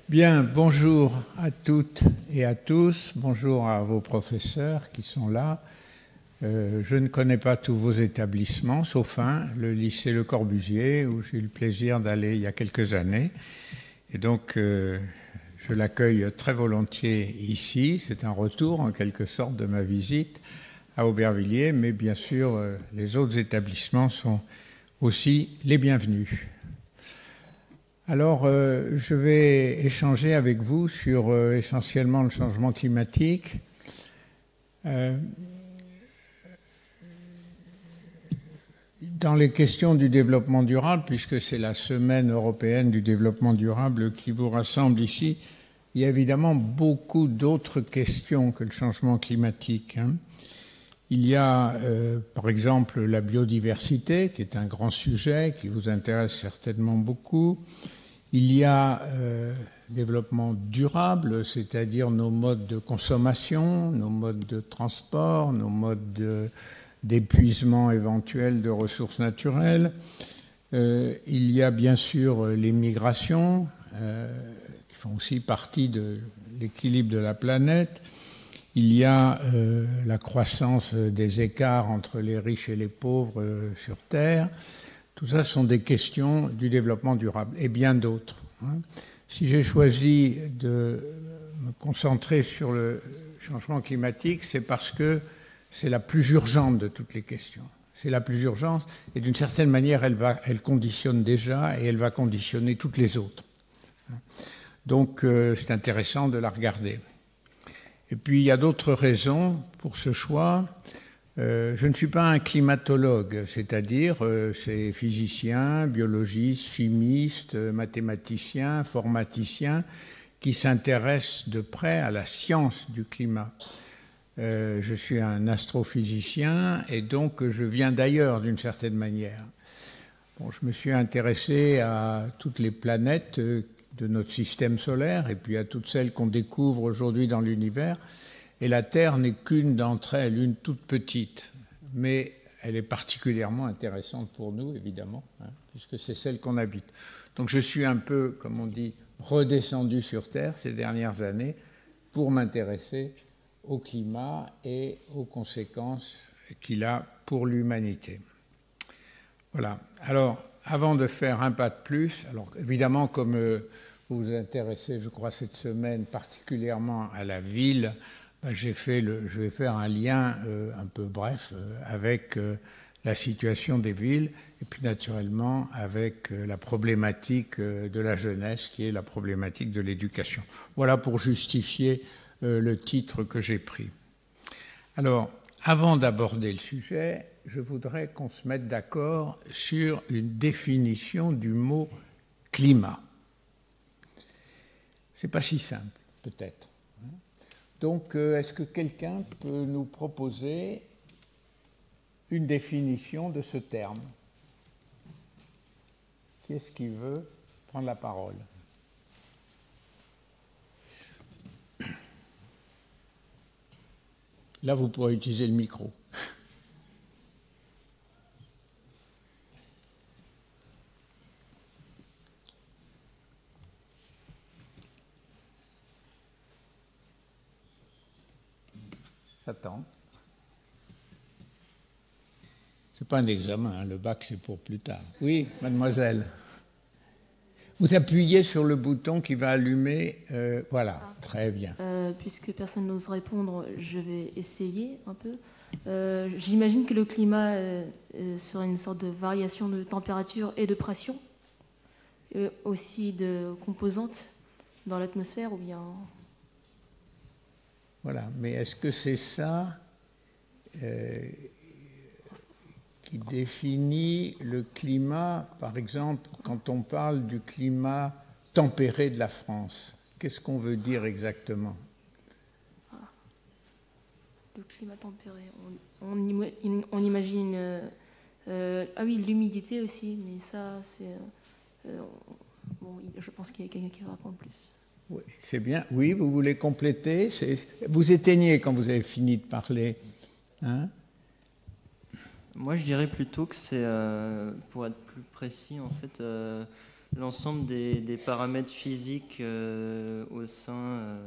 Bien, bonjour à toutes et à tous, bonjour à vos professeurs qui sont là. Je ne connais pas tous vos établissements, sauf un, le lycée Le Corbusier, où j'ai eu le plaisir d'aller il y a quelques années. Et donc, je l'accueille très volontiers ici. C'est un retour, en quelque sorte, de ma visite à Aubervilliers, mais bien sûr, les autres établissements sont aussi les bienvenus. Alors, je vais échanger avec vous sur essentiellement le changement climatique. Dans les questions du développement durable, puisque c'est la semaine européenne du développement durable qui vous rassemble ici, il y a évidemment beaucoup d'autres questions que le changement climatique. Il y a, par exemple, la biodiversité, qui est un grand sujet qui vous intéresse certainement beaucoup. Il y a développement durable, c'est-à-dire nos modes de consommation, nos modes de transport, nos modes d'épuisement éventuel de ressources naturelles. Il y a bien sûr les migrations, qui font aussi partie de l'équilibre de la planète. Il y a la croissance des écarts entre les riches et les pauvres sur Terre. Tout ça sont des questions du développement durable et bien d'autres. Si j'ai choisi de me concentrer sur le changement climatique, c'est parce que c'est la plus urgente de toutes les questions. C'est la plus urgente et d'une certaine manière, elle conditionne déjà et elle va conditionner toutes les autres. Donc, c'est intéressant de la regarder. Et puis, il y a d'autres raisons pour ce choix. Je ne suis pas un climatologue, c'est-à-dire c'est physiciens, biologistes, chimistes, mathématiciens, informaticiens qui s'intéressent de près à la science du climat. Je suis un astrophysicien et donc je viens d'ailleurs d'une certaine manière. Bon, je me suis intéressé à toutes les planètes de notre système solaire et puis à toutes celles qu'on découvre aujourd'hui dans l'univers. Et la Terre n'est qu'une d'entre elles, une toute petite, mais elle est particulièrement intéressante pour nous, évidemment, puisque c'est celle qu'on habite. Donc je suis un peu, comme on dit, redescendu sur Terre ces dernières années pour m'intéresser au climat et aux conséquences qu'il a pour l'humanité. Voilà. Alors, avant de faire un pas de plus, alors évidemment, comme vous vous intéressez, je crois, cette semaine particulièrement à la ville, je vais faire un lien un peu bref avec la situation des villes et puis naturellement avec la problématique de la jeunesse qui est la problématique de l'éducation. Voilà pour justifier le titre que j'ai pris. Alors, avant d'aborder le sujet, je voudrais qu'on se mette d'accord sur une définition du mot climat. C'est pas si simple, peut-être. Donc, est-ce que quelqu'un peut nous proposer une définition de ce terme? Qui est-ce qui veut prendre la parole? Là, vous pourrez utiliser le micro. J'attends. Ce n'est pas un examen, hein, le bac c'est pour plus tard. Oui, mademoiselle. Vous appuyez sur le bouton qui va allumer. Voilà, très bien. Puisque personne n'ose répondre, je vais essayer un peu. J'imagine que le climat serait une sorte de variation de température et de pression, aussi de composantes dans l'atmosphère ou bien... Voilà, mais est-ce que c'est ça qui définit le climat, par exemple, quand on parle du climat tempéré de la France? Qu'est-ce qu'on veut dire exactement? Le climat tempéré, on imagine... ah oui, l'humidité aussi, mais ça, c'est... bon, je pense qu'il y a quelqu'un qui va répondre plus. Oui, c'est bien. Oui, vous voulez compléter? Vous éteignez quand vous avez fini de parler. Hein? Moi, je dirais plutôt que c'est, pour être plus précis, en fait, l'ensemble des paramètres physiques au sein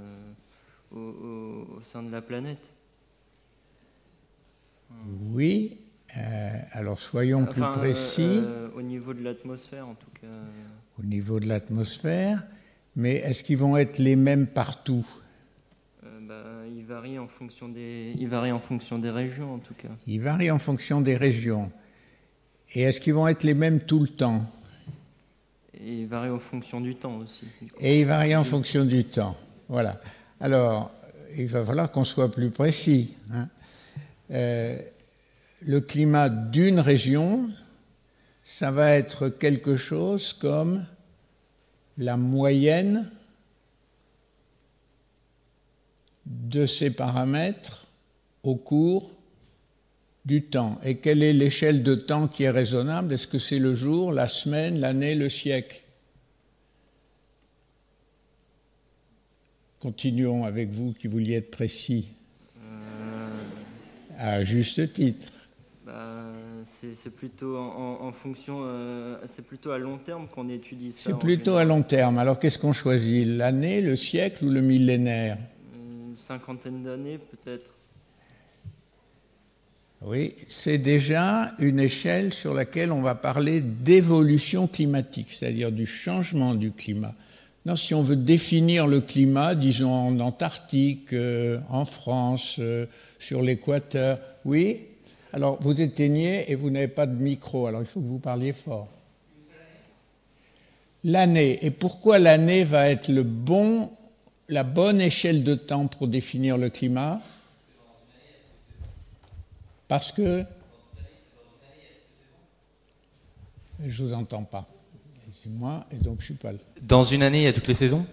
de la planète. Oui, alors soyons plus précis. Au niveau de l'atmosphère, en tout cas. Au niveau de l'atmosphère, mais est-ce qu'ils vont être les mêmes partout? Ils varient en fonction des régions, en tout cas. Ils varient en fonction des régions. Et est-ce qu'ils vont être les mêmes tout le temps? Et ils varient en fonction du temps aussi. Et ils varient en fonction du temps. Voilà. Alors, il va falloir qu'on soit plus précis. Hein. Le climat d'une région, ça va être quelque chose comme la moyenne de ces paramètres au cours du temps. Et quelle est l'échelle de temps qui est raisonnable? Est-ce que c'est le jour, la semaine, l'année, le siècle? Continuons avec vous qui vouliez être précis. À juste titre. C'est plutôt en fonction, c'est plutôt à long terme qu'on étudie ça. C'est plutôt à long terme. Alors qu'est-ce qu'on choisit? L'année, le siècle ou le millénaire? Une cinquantaine d'années peut-être. Oui, c'est déjà une échelle sur laquelle on va parler d'évolution climatique, c'est-à-dire du changement du climat. Non, si on veut définir le climat, disons en Antarctique, en France, sur l'équateur, oui. Alors, vous éteignez et vous n'avez pas de micro, alors il faut que vous parliez fort. L'année. Et pourquoi l'année va être la bonne échelle de temps pour définir le climat? Parce que... Je ne vous entends pas. Excusez-moi, et donc je ne suis pas là. Dans une année, il y a toutes les saisons?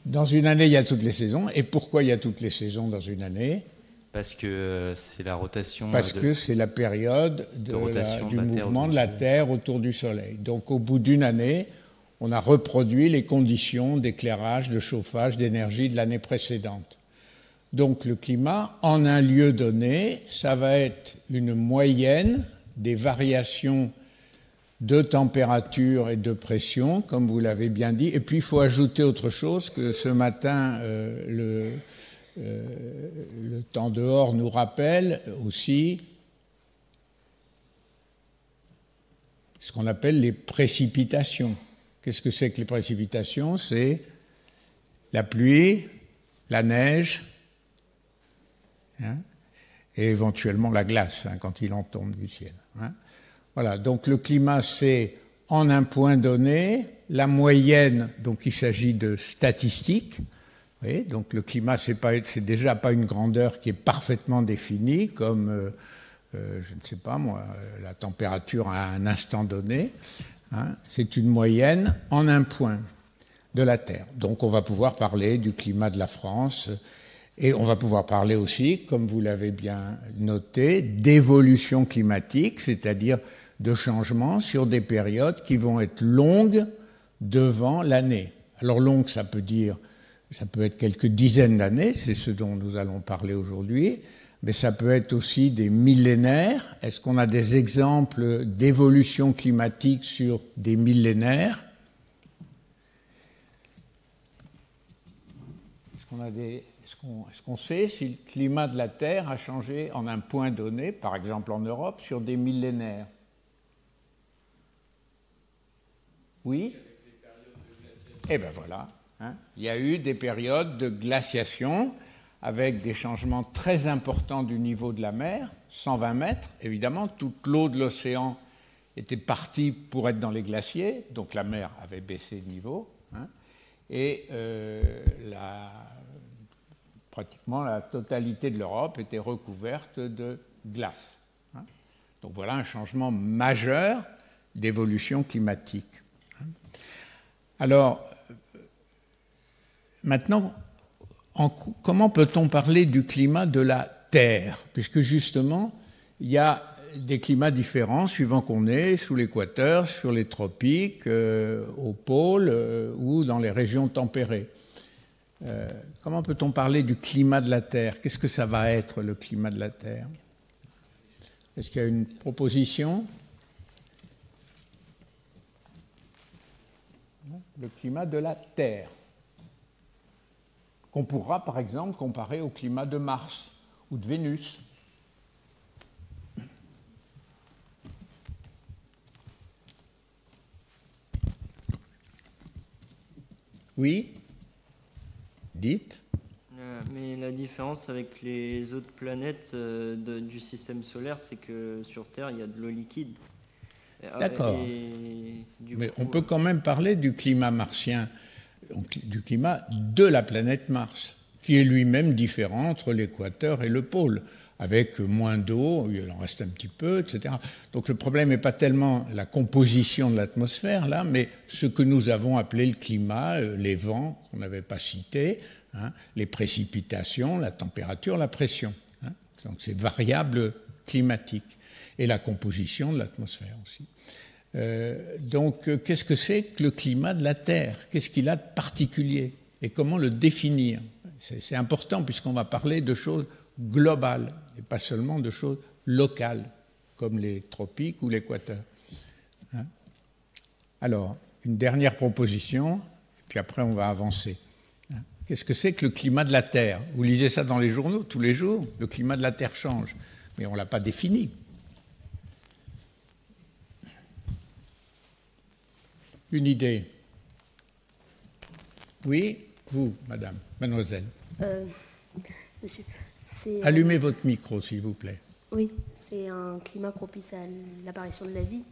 Dans une année, il y a toutes les saisons. Et pourquoi il y a toutes les saisons dans une année? Parce que c'est la rotation... Parce que c'est la période du mouvement de la Terre autour du Soleil. Donc au bout d'une année, on a reproduit les conditions d'éclairage, de chauffage, d'énergie de l'année précédente. Donc le climat, en un lieu donné, ça va être une moyenne des variations de température et de pression, comme vous l'avez bien dit. Et puis il faut ajouter autre chose, que ce matin, le temps dehors nous rappelle aussi ce qu'on appelle les précipitations. Qu'est-ce que c'est que les précipitations? C'est la pluie, la neige, hein, et éventuellement la glace, hein, quand il en tombe du ciel. Hein. Voilà, donc le climat, c'est en un point donné, la moyenne, donc il s'agit de statistiques. Oui, donc le climat, c'est déjà pas une grandeur qui est parfaitement définie, comme, je ne sais pas moi, la température à un instant donné. Hein, c'est une moyenne en un point de la Terre. Donc on va pouvoir parler du climat de la France, et on va pouvoir parler aussi, comme vous l'avez bien noté, d'évolution climatique, c'est-à-dire de changements sur des périodes qui vont être longues devant l'année. Alors longue, ça peut être quelques dizaines d'années, c'est ce dont nous allons parler aujourd'hui, mais ça peut être aussi des millénaires. Est-ce qu'on a des exemples d'évolution climatique sur des millénaires? Est-ce qu'on sait si le climat de la Terre a changé en un point donné, par exemple en Europe, sur des millénaires? Oui? Eh bien voilà. Hein. Il y a eu des périodes de glaciation avec des changements très importants du niveau de la mer, 120 mètres. Évidemment, toute l'eau de l'océan était partie pour être dans les glaciers, donc la mer avait baissé de niveau. Hein, et pratiquement la totalité de l'Europe était recouverte de glace. Hein. Donc voilà un changement majeur d'évolution climatique. Alors, maintenant, comment peut-on parler du climat de la Terre? Puisque justement, il y a des climats différents suivant qu'on est sous l'équateur, sur les tropiques, au pôle ou dans les régions tempérées. Comment peut-on parler du climat de la Terre? Qu'est-ce que ça va être, le climat de la Terre? Est-ce qu'il y a une proposition? le climat de la Terre, qu'on pourra par exemple comparer au climat de Mars ou de Vénus. Oui? Dites. Mais la différence avec les autres planètes du système solaire, c'est que sur Terre, il y a de l'eau liquide. D'accord. Mais on peut quand même parler du climat martien, du climat de la planète Mars, qui est lui-même différent entre l'équateur et le pôle, avec moins d'eau, il en reste un petit peu, etc. Donc le problème n'est pas tellement la composition de l'atmosphère, là, mais ce que nous avons appelé le climat, les vents qu'on n'avait pas cités, hein, les précipitations, la température, la pression. Hein. Donc ces variables climatiques. Et la composition de l'atmosphère aussi. Donc, qu'est-ce que c'est que le climat de la Terre? Qu'est-ce qu'il a de particulier? Et comment le définir? C'est important puisqu'on va parler de choses globales et pas seulement de choses locales, comme les tropiques ou l'équateur. Hein? Alors, une dernière proposition, puis après on va avancer. Hein? Qu'est-ce que c'est que le climat de la Terre? Vous lisez ça dans les journaux tous les jours, le climat de la Terre change, mais on ne l'a pas défini. Une idée? Oui, vous, madame, mademoiselle. Monsieur, allumez votre micro, s'il vous plaît. Oui, c'est un climat propice à l'apparition de la vie.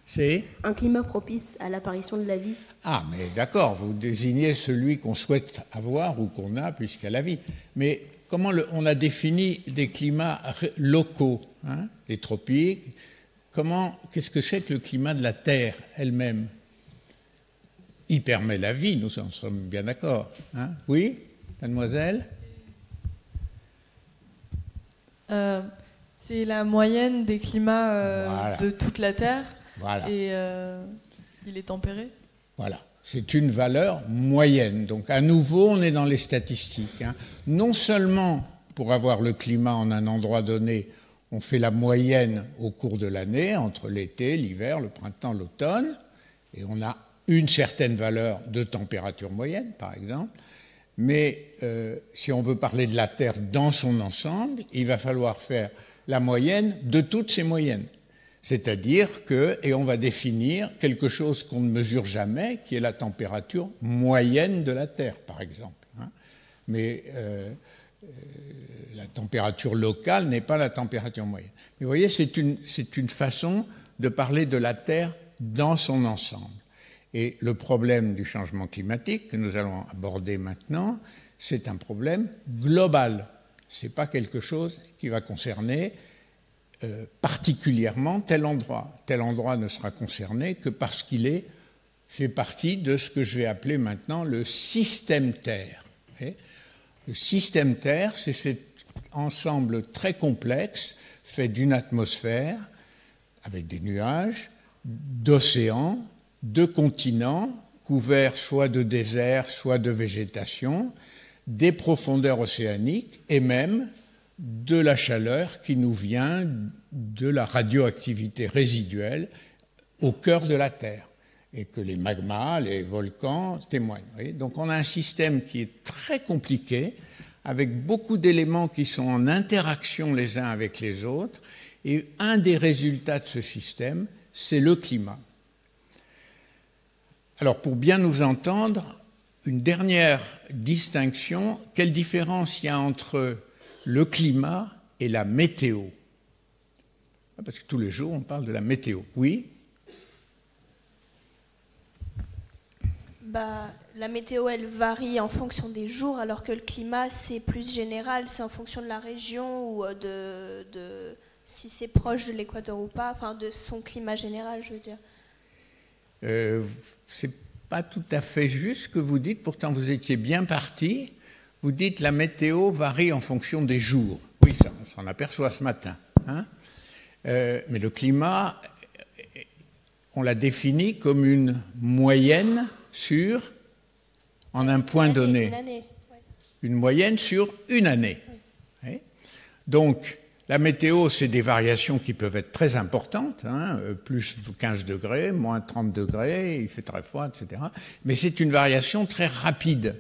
C'est un climat propice à l'apparition de la vie. Ah, mais d'accord, vous désignez celui qu'on souhaite avoir ou qu'on a, puisqu'il y a la vie. Mais comment on a défini des climats locaux, hein, les tropiques? Qu'est-ce que c'est que le climat de la Terre elle-même? Il permet la vie, nous en sommes bien d'accord. Hein? Oui, mademoiselle? C'est la moyenne des climats voilà. de toute la Terre. Voilà. Et il est tempéré. Voilà. C'est une valeur moyenne. Donc, à nouveau, on est dans les statistiques. Hein. Non seulement pour avoir le climat en un endroit donné, on fait la moyenne au cours de l'année, entre l'été, l'hiver, le printemps, l'automne, et on a une certaine valeur de température moyenne, par exemple. Mais si on veut parler de la Terre dans son ensemble, il va falloir faire la moyenne de toutes ces moyennes. C'est-à-dire que, et on va définir quelque chose qu'on ne mesure jamais, qui est la température moyenne de la Terre, par exemple. Hein. Mais la température locale n'est pas la température moyenne. Mais vous voyez, c'est une façon de parler de la Terre dans son ensemble. Et le problème du changement climatique que nous allons aborder maintenant, c'est un problème global. Ce n'est pas quelque chose qui va concerner particulièrement tel endroit. Tel endroit ne sera concerné que parce qu'il fait partie de ce que je vais appeler maintenant le système Terre. Le système Terre, c'est cet ensemble très complexe fait d'une atmosphère avec des nuages, d'océans, de continents couverts soit de déserts, soit de végétation, des profondeurs océaniques et même de la chaleur qui nous vient de la radioactivité résiduelle au cœur de la Terre et que les magmas, les volcans témoignent. Donc on a un système qui est très compliqué avec beaucoup d'éléments qui sont en interaction les uns avec les autres et un des résultats de ce système, c'est le climat. Alors pour bien nous entendre, une dernière distinction, quelle différence il y a entre le climat et la météo? Parce que tous les jours, on parle de la météo. Oui? La météo, elle varie en fonction des jours, alors que le climat, c'est plus général, c'est en fonction de la région ou de si c'est proche de l'équateur ou pas, enfin de son climat général, je veux dire. C'est pas tout à fait juste ce que vous dites, pourtant vous étiez bien parti. Vous dites la météo varie en fonction des jours. Oui, ça, on s'en aperçoit ce matin. Hein, mais le climat, on l'a défini comme une moyenne en un point donné. Une année. Une moyenne sur une année. Oui. Donc, La météo, c'est des variations qui peuvent être très importantes, hein, plus 15 degrés, moins 30 degrés, il fait très froid, etc. Mais c'est une variation très rapide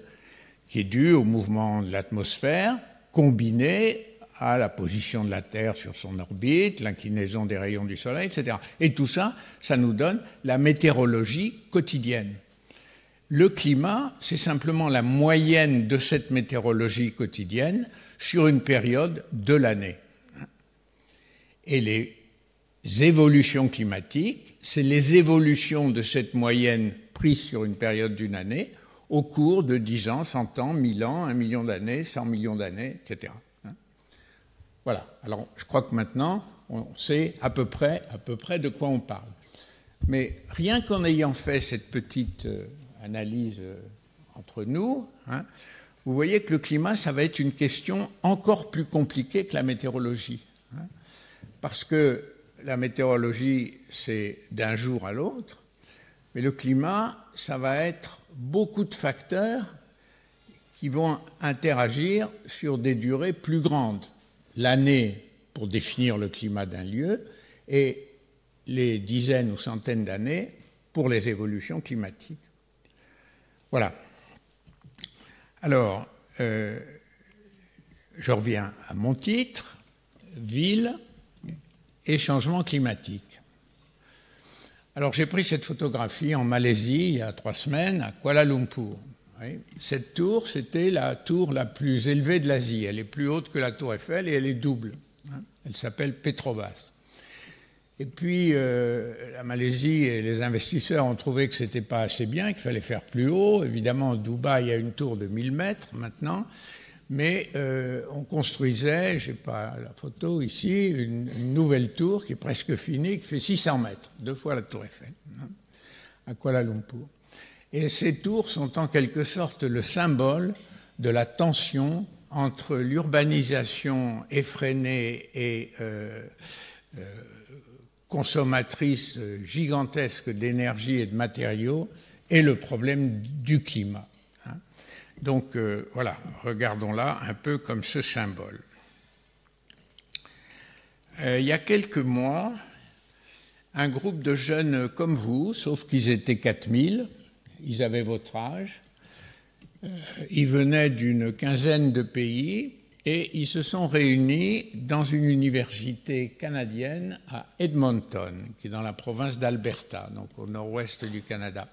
qui est due au mouvement de l'atmosphère, combinée à la position de la Terre sur son orbite, l'inclinaison des rayons du Soleil, etc. Et tout ça, ça nous donne la météorologie quotidienne. Le climat, c'est simplement la moyenne de cette météorologie quotidienne sur une période de l'année. Et les évolutions climatiques, c'est les évolutions de cette moyenne prise sur une période d'une année au cours de 10 ans, 100 ans, 1000 ans, 1 million d'années, 100 millions d'années, etc. Voilà. Alors, je crois que maintenant, on sait à peu près de quoi on parle. Mais rien qu'en ayant fait cette petite analyse entre nous, hein, vous voyez que le climat, ça va être une question encore plus compliquée que la météorologie. Hein, parce que la météorologie, c'est d'un jour à l'autre, mais le climat, ça va être beaucoup de facteurs qui vont interagir sur des durées plus grandes. L'année pour définir le climat d'un lieu et les dizaines ou centaines d'années pour les évolutions climatiques. Voilà. Alors, je reviens à mon titre, ville et changement climatique. Alors, j'ai pris cette photographie en Malaisie il y a 3 semaines à Kuala Lumpur. Oui. Cette tour, c'était la tour la plus élevée de l'Asie. Elle est plus haute que la tour Eiffel et elle est double. Elle s'appelle Petrobras. Et puis, la Malaisie et les investisseurs ont trouvé que ce n'était pas assez bien, qu'il fallait faire plus haut. Évidemment, à Dubaï, il y a une tour de 1000 mètres maintenant. Mais on construisait, je n'ai pas la photo ici, une nouvelle tour qui est presque finie, qui fait 600 mètres, 2 fois la tour Eiffel, hein, à Kuala Lumpur. Et ces tours sont en quelque sorte le symbole de la tension entre l'urbanisation effrénée et consommatrice gigantesque d'énergie et de matériaux et le problème du climat. Donc voilà, regardons-la un peu comme ce symbole. Il y a quelques mois, un groupe de jeunes comme vous, sauf qu'ils étaient 4000, ils avaient votre âge, ils venaient d'une quinzaine de pays et ils se sont réunis dans une université canadienne à Edmonton, qui est dans la province d'Alberta, donc au nord-ouest du Canada.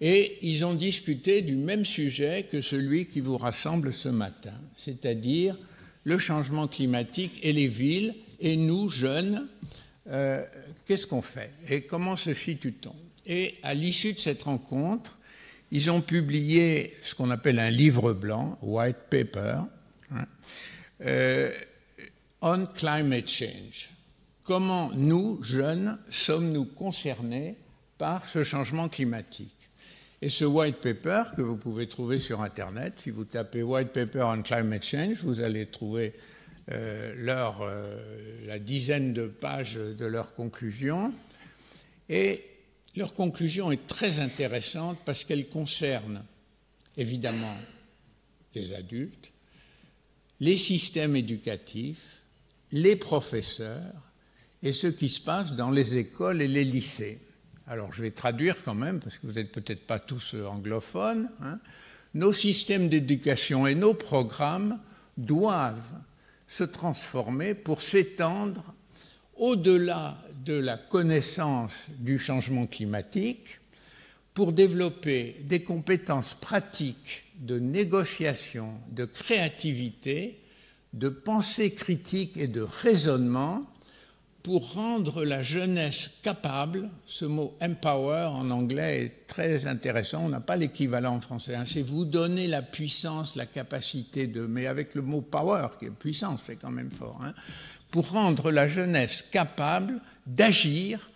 Et ils ont discuté du même sujet que celui qui vous rassemble ce matin, c'est-à-dire le changement climatique et les villes, et nous, jeunes, qu'est-ce qu'on fait et comment se situe-t-on? Et à l'issue de cette rencontre, ils ont publié ce qu'on appelle un livre blanc, White Paper, on Climate Change. Comment nous, jeunes, sommes-nous concernés par ce changement climatique? Et ce white paper que vous pouvez trouver sur Internet, si vous tapez White Paper on Climate Change, vous allez trouver la dizaine de pages de leurs conclusions. Et leur conclusion est très intéressante parce qu'elle concerne évidemment les adultes, les systèmes éducatifs, les professeurs et ce qui se passe dans les écoles et les lycées. Alors, je vais traduire quand même, parce que vous n'êtes peut-être pas tous anglophones. Hein. Nos systèmes d'éducation et nos programmes doivent se transformer pour s'étendre au-delà de la connaissance du changement climatique, pour développer des compétences pratiques de négociation, de créativité, de pensée critique et de raisonnement, pour rendre la jeunesse capable. Ce mot « empower » en anglais est très intéressant, on n'a pas l'équivalent en français, hein. C'est vous donner la puissance, la capacité de... Mais avec le mot « power » qui est puissance, c'est quand même fort, hein. Pour rendre la jeunesse capable d'agir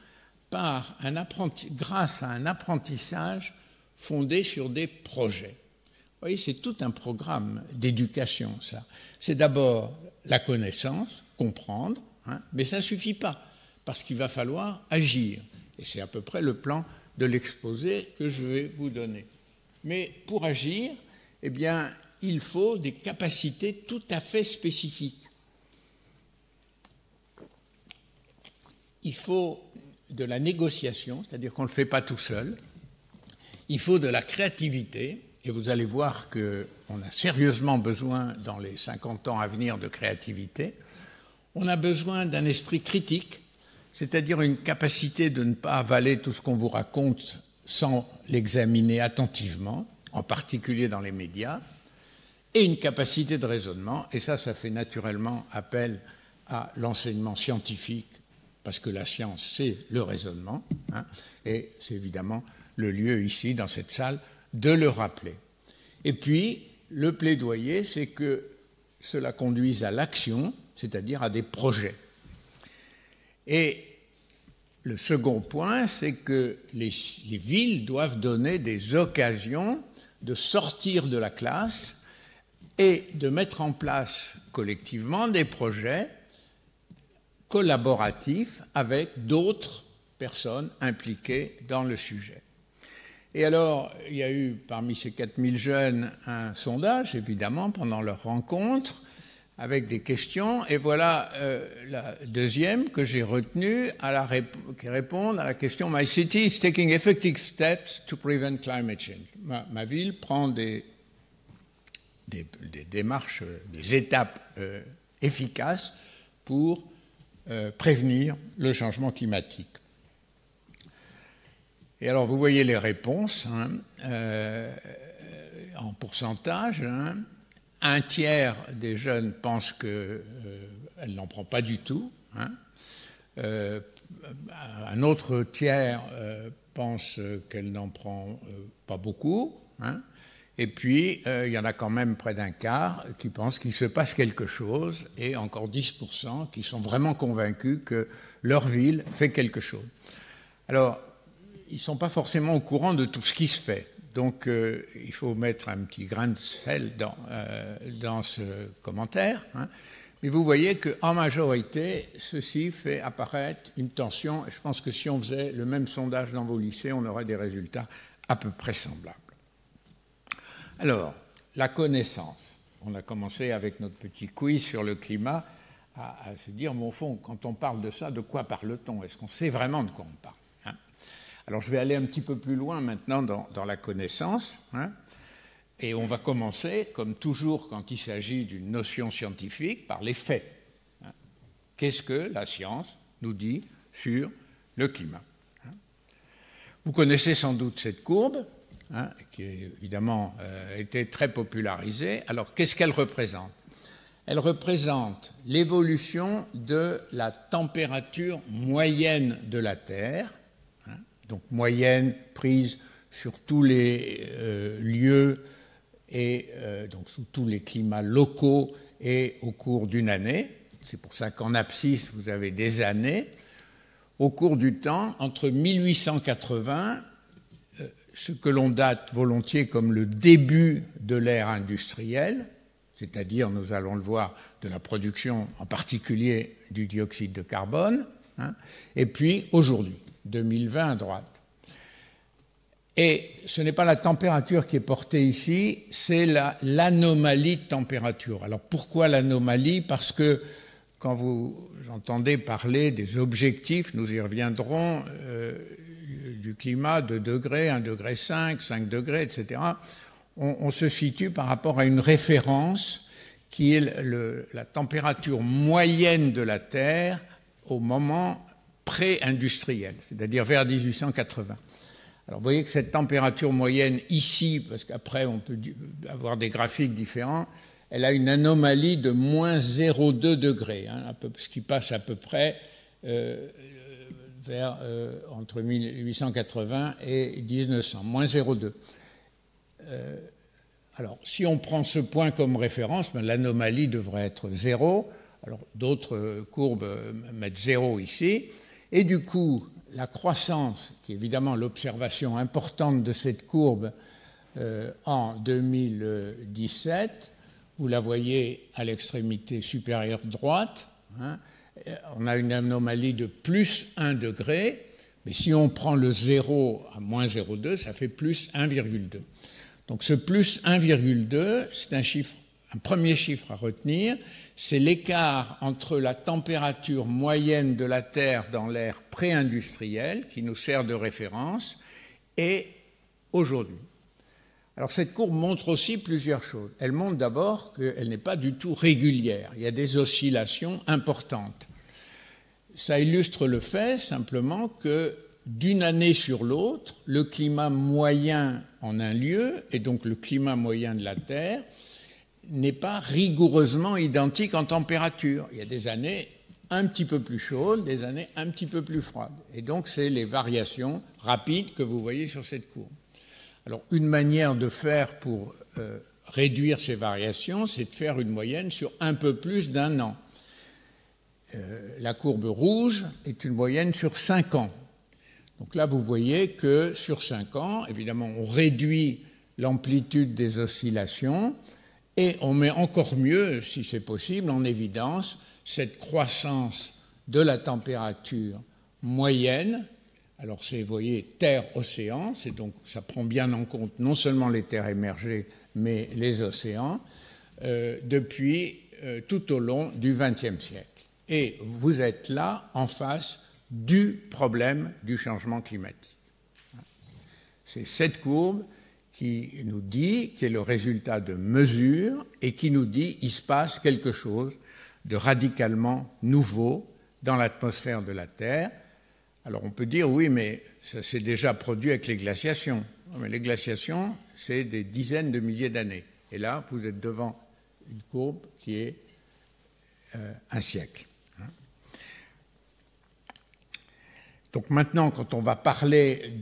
grâce à un apprentissage fondé sur des projets. Vous voyez, c'est tout un programme d'éducation, ça. C'est d'abord la connaissance, comprendre, hein, mais ça ne suffit pas, parce qu'il va falloir agir. Et c'est à peu près le plan de l'exposé que je vais vous donner. Mais pour agir, eh bien, il faut des capacités tout à fait spécifiques. il faut de la négociation, c'est-à-dire qu'on ne le fait pas tout seul. Il faut de la créativité, et vous allez voir qu'on a sérieusement besoin, dans les 50 ans à venir, de créativité. On a besoin d'un esprit critique, c'est-à-dire une capacité de ne pas avaler tout ce qu'on vous raconte sans l'examiner attentivement, en particulier dans les médias, et une capacité de raisonnement, et ça fait naturellement appel à l'enseignement scientifique, parce que la science, c'est le raisonnement, hein, et c'est évidemment le lieu ici, dans cette salle, de le rappeler. Et puis, le plaidoyer, c'est que cela conduise à l'action, c'est-à-dire à des projets. Et le second point, c'est que les villes doivent donner des occasions de sortir de la classe et de mettre en place collectivement des projets collaboratifs avec d'autres personnes impliquées dans le sujet. Et alors, il y a eu parmi ces 4000 jeunes un sondage, évidemment, pendant leur rencontre, avec des questions. Et voilà la deuxième que j'ai retenue, qui répond à la question « My city is taking effective steps to prevent climate change ». Ma ville prend des démarches, des étapes efficaces pour prévenir le changement climatique. Et alors, vous voyez les réponses en pourcentage. Un tiers des jeunes pensent qu'elle n'en prend pas du tout. Un autre tiers pense qu'elle n'en prend pas beaucoup. Et puis, il y en a quand même près d'un quart qui pensent qu'il se passe quelque chose, et encore 10% qui sont vraiment convaincus que leur ville fait quelque chose. Alors, ils ne sont pas forcément au courant de tout ce qui se fait. Donc, il faut mettre un petit grain de sel dans ce commentaire. Mais vous voyez qu'en majorité, ceci fait apparaître une tension. Et je pense que si on faisait le même sondage dans vos lycées, on aurait des résultats à peu près semblables. Alors, la connaissance. On a commencé avec notre petit quiz sur le climat à se dire, mais au fond, quand on parle de ça, de quoi parle-t-on? Est-ce qu'on sait vraiment de quoi on parle? Alors, je vais aller un petit peu plus loin maintenant dans la connaissance. Et on va commencer, comme toujours quand il s'agit d'une notion scientifique, par les faits. Qu'est-ce que la science nous dit sur le climat? Vous connaissez sans doute cette courbe, qui évidemment a été très popularisée. Alors, qu'est-ce qu'elle représente? Elle représente l'évolution de la température moyenne de la Terre, donc moyenne prise sur tous les lieux et donc sous tous les climats locaux et au cours d'une année. C'est pour ça qu'en abscisse, vous avez des années. Au cours du temps, entre 1880, ce que l'on date volontiers comme le début de l'ère industrielle, c'est-à-dire, nous allons le voir, de la production en particulier du dioxyde de carbone, et puis aujourd'hui, 2020 à droite. Et ce n'est pas la température qui est portée ici, c'est l'anomalie de température. Alors pourquoi l'anomalie? Parce que quand vous entendez parler des objectifs, nous y reviendrons, du climat, 2 degrés, 1,5 degré, 5 degrés, etc., on se situe par rapport à une référence qui est la température moyenne de la Terre au moment pré-industriel, c'est-à-dire vers 1880. Alors vous voyez que cette température moyenne ici, parce qu'après on peut avoir des graphiques différents, elle a une anomalie de moins 0,2 degrés, ce qui passe à peu près vers entre 1880 et 1900, moins 0,2. Alors si on prend ce point comme référence, l'anomalie devrait être 0. Alors d'autres courbes mettent 0 ici. Et du coup, la croissance, qui est évidemment l'observation importante de cette courbe en 2017, vous la voyez à l'extrémité supérieure droite, on a une anomalie de plus 1 degré, mais si on prend le 0 à moins 0,2, ça fait plus 1,2. Donc ce plus 1,2, c'est un chiffre un premier chiffre à retenir, c'est l'écart entre la température moyenne de la Terre dans l'ère pré-industrielle, qui nous sert de référence, et aujourd'hui. Alors cette courbe montre aussi plusieurs choses. Elle montre d'abord qu'elle n'est pas du tout régulière. Il y a des oscillations importantes. Ça illustre le fait simplement que d'une année sur l'autre, le climat moyen en un lieu, et donc le climat moyen de la Terre, n'est pas rigoureusement identique en température. Il y a des années un petit peu plus chaudes, des années un petit peu plus froides. Et donc c'est les variations rapides que vous voyez sur cette courbe. Alors, une manière de faire pour réduire ces variations, c'est de faire une moyenne sur un peu plus d'un an. La courbe rouge est une moyenne sur 5 ans. Donc là, vous voyez que sur 5 ans, évidemment, on réduit l'amplitude des oscillations et on met encore mieux, si c'est possible, en évidence cette croissance de la température moyenne. Alors c'est, vous voyez, terre-océan, c'est donc ça prend bien en compte non seulement les terres émergées, mais les océans, depuis tout au long du XXe siècle. Et vous êtes là en face du problème du changement climatique. C'est cette courbe qui nous dit, qui est le résultat de mesures, et qui nous dit qu'il se passe quelque chose de radicalement nouveau dans l'atmosphère de la Terre. Alors on peut dire, oui, mais ça s'est déjà produit avec les glaciations. Mais les glaciations, c'est des dizaines de milliers d'années. Et là, vous êtes devant une courbe qui est un siècle. Donc maintenant, quand on va parler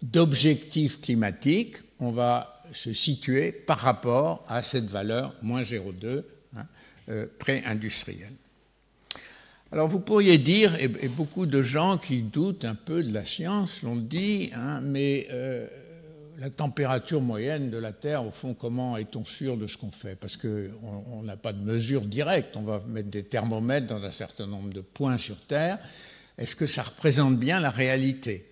d'objectifs climatiques, on va se situer par rapport à cette valeur, moins 0,2, pré-industrielle. Alors vous pourriez dire, et beaucoup de gens qui doutent un peu de la science l'ont dit, mais la température moyenne de la Terre, au fond, comment est-on sûr de ce qu'on fait? Parce qu'on n'a pas de mesure directe, on va mettre des thermomètres dans un certain nombre de points sur Terre. Est-ce que ça représente bien la réalité?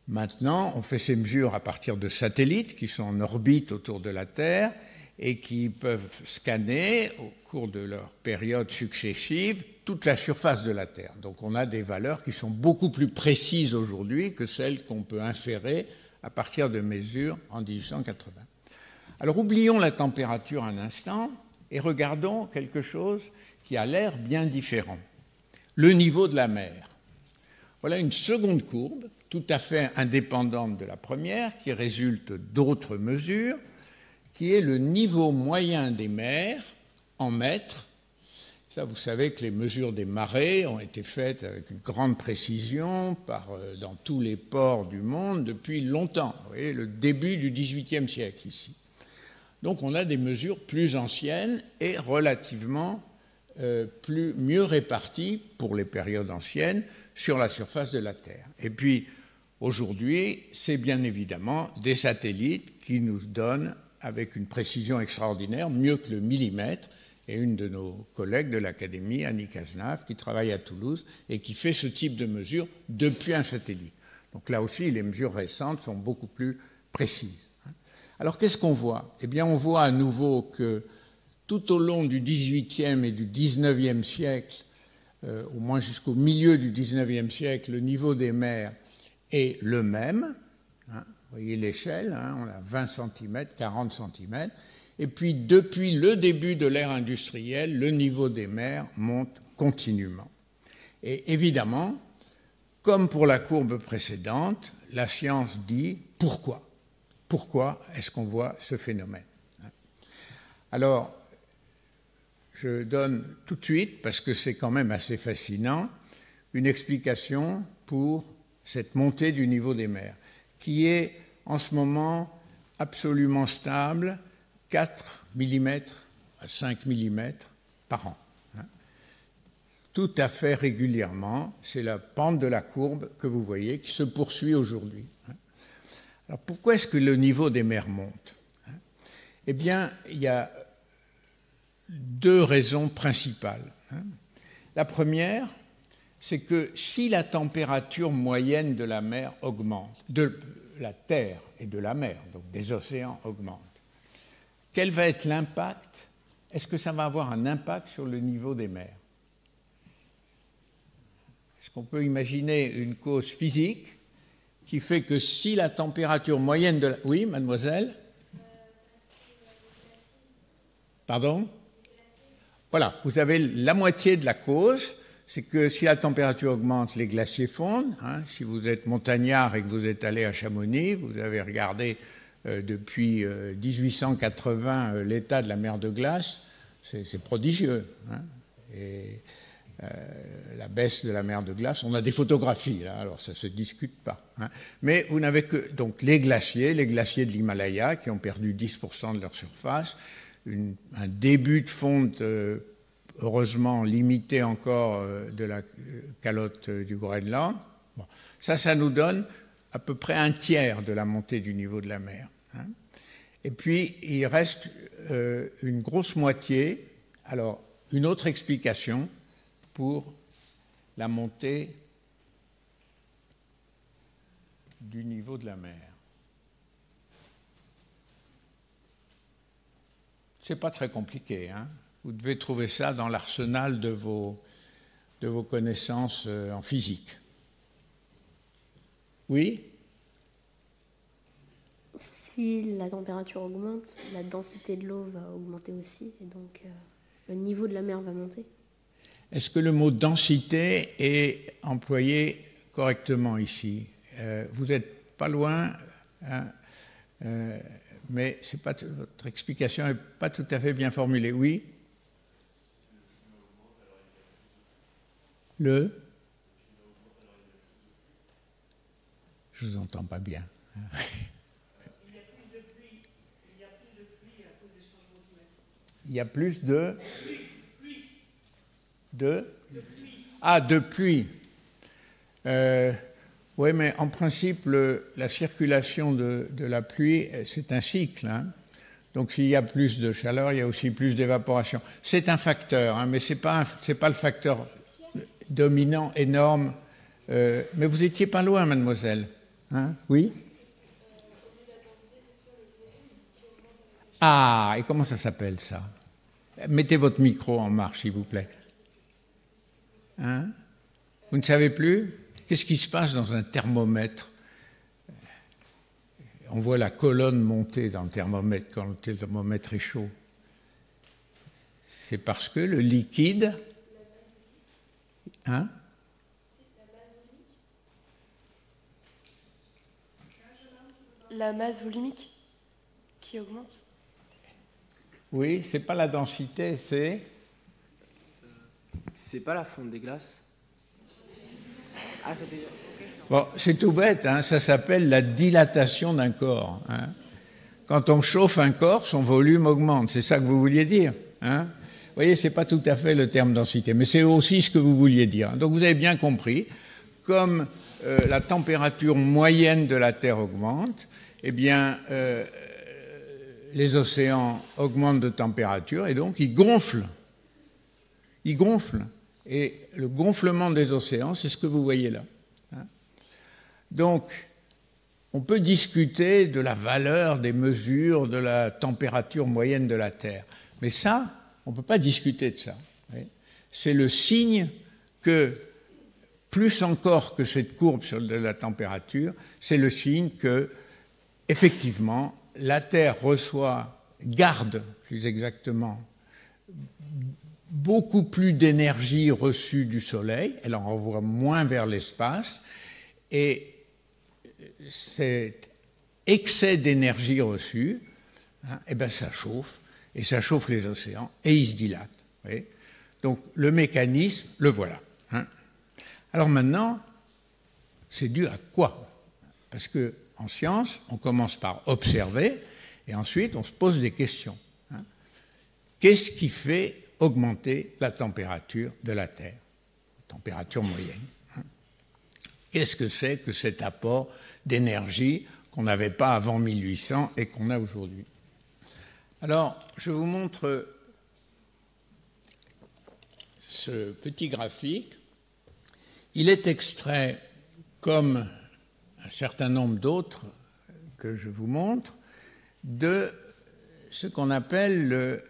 Maintenant, on fait ces mesures à partir de satellites qui sont en orbite autour de la Terre et qui peuvent scanner, au cours de leur période successive, toute la surface de la Terre. Donc on a des valeurs qui sont beaucoup plus précises aujourd'hui que celles qu'on peut inférer à partir de mesures en 1880. Alors oublions la température un instant et regardons quelque chose qui a l'air bien différent. Le niveau de la mer. Voilà une seconde courbe, tout à fait indépendante de la première, qui résulte d'autres mesures, qui est le niveau moyen des mers en mètres. Ça, vous savez que les mesures des marées ont été faites avec une grande précision dans tous les ports du monde depuis longtemps. Vous voyez, le début du XVIIIe siècle ici. Donc on a des mesures plus anciennes et relativement mieux réparties pour les périodes anciennes sur la surface de la Terre. Et puis aujourd'hui, c'est bien évidemment des satellites qui nous donnent avec une précision extraordinaire, mieux que le millimètre, et une de nos collègues de l'Académie, Annie Cazenave, qui travaille à Toulouse et qui fait ce type de mesures depuis un satellite. Donc là aussi, les mesures récentes sont beaucoup plus précises. Alors qu'est-ce qu'on voit? Eh bien, on voit à nouveau que tout au long du XVIIIe et du XIXe siècle, au moins jusqu'au milieu du XIXe siècle, le niveau des mers est le même. Vous voyez l'échelle, on a 20 cm, 40 cm. Et puis, depuis le début de l'ère industrielle, le niveau des mers monte continuellement. Et évidemment, comme pour la courbe précédente, la science dit pourquoi? Pourquoi est-ce qu'on voit ce phénomène? Alors, je donne tout de suite, parce que c'est quand même assez fascinant, une explication pour cette montée du niveau des mers, qui est en ce moment absolument stable, 4 mm à 5 mm par an. Tout à fait régulièrement, c'est la pente de la courbe que vous voyez qui se poursuit aujourd'hui. Alors pourquoi est-ce que le niveau des mers monte? Eh bien, il y a deux raisons principales. La première, c'est que si la température moyenne de la mer augmente, de la Terre et de la mer, donc des océans augmente, quel va être l'impact? Est-ce que ça va avoir un impact sur le niveau des mers? Est-ce qu'on peut imaginer une cause physique qui fait que si la température moyenne de la... Oui, mademoiselle? Pardon? Voilà, vous avez la moitié de la cause, c'est que si la température augmente, les glaciers fondent. Hein. Si vous êtes montagnard et que vous êtes allé à Chamonix, vous avez regardé depuis 1880 l'état de la mer de glace, c'est prodigieux. Hein. Et la baisse de la mer de glace, on a des photographies, là, alors ça ne se discute pas. Hein. Mais vous n'avez que donc, les glaciers de l'Himalaya qui ont perdu 10% de leur surface, un début de fonte heureusement limité encore de la calotte du Groenland. Bon, ça nous donne à peu près un tiers de la montée du niveau de la mer. Hein. Et puis, il reste une grosse moitié. Alors, une autre explication pour la montée du niveau de la mer. C'est pas très compliqué, hein. Vous devez trouver ça dans l'arsenal de vos connaissances en physique. Oui? Si la température augmente, la densité de l'eau va augmenter aussi, et donc le niveau de la mer va monter. Est-ce que le mot densité est employé correctement ici? Vous n'êtes pas loin, hein, mais c'est pas, votre explication n'est pas tout à fait bien formulée. Oui? Je vous entends pas bien. Il y a plus de pluie. Oui, mais en principe, la circulation de la pluie, c'est un cycle. Hein. Donc, s'il y a plus de chaleur, il y a aussi plus d'évaporation. C'est un facteur, hein, mais c'est pas le facteur dominant, énorme. Mais vous étiez pas loin, mademoiselle. Hein? Oui? Ah, et comment ça s'appelle, ça? Mettez votre micro en marche, s'il vous plaît. Hein? Vous ne savez plus? Qu'est-ce qui se passe dans un thermomètre? On voit la colonne monter dans le thermomètre quand le thermomètre est chaud. C'est parce que le liquide... Hein? La masse volumique qui augmente? Oui, c'est pas la densité, c'est... C'est pas la fonte des glaces? Ah, c'était... Bon, c'est tout bête, hein, ça s'appelle la dilatation d'un corps. Hein. Quand on chauffe un corps, son volume augmente, c'est ça que vous vouliez dire. Hein. Vous voyez, c'est pas tout à fait le terme densité, mais c'est aussi ce que vous vouliez dire. Donc vous avez bien compris, comme la température moyenne de la Terre augmente, eh bien, les océans augmentent de température et donc ils gonflent. Ils gonflent. Et le gonflement des océans, c'est ce que vous voyez là. Hein. Donc, on peut discuter de la valeur des mesures de la température moyenne de la Terre. Mais ça, on ne peut pas discuter de ça. C'est le signe que, plus encore que cette courbe sur de la température, c'est le signe que, effectivement, la Terre garde plus exactement, beaucoup plus d'énergie reçue du Soleil, elle en renvoie moins vers l'espace, et cet excès d'énergie reçue, hein, eh ben ça chauffe, et ça chauffe les océans, et ils se dilatent. Vous voyez. Donc le mécanisme, le voilà. Hein. Alors maintenant, c'est dû à quoi? Parce qu'en science, on commence par observer, et ensuite on se pose des questions. Hein. Qu'est-ce qui fait augmenter la température de la Terre, température moyenne? Hein. Qu'est-ce que c'est que cet apport d'énergie qu'on n'avait pas avant 1800 et qu'on a aujourd'hui? Alors, je vous montre ce petit graphique. Il est extrait, comme un certain nombre d'autres que je vous montre, de ce qu'on appelle le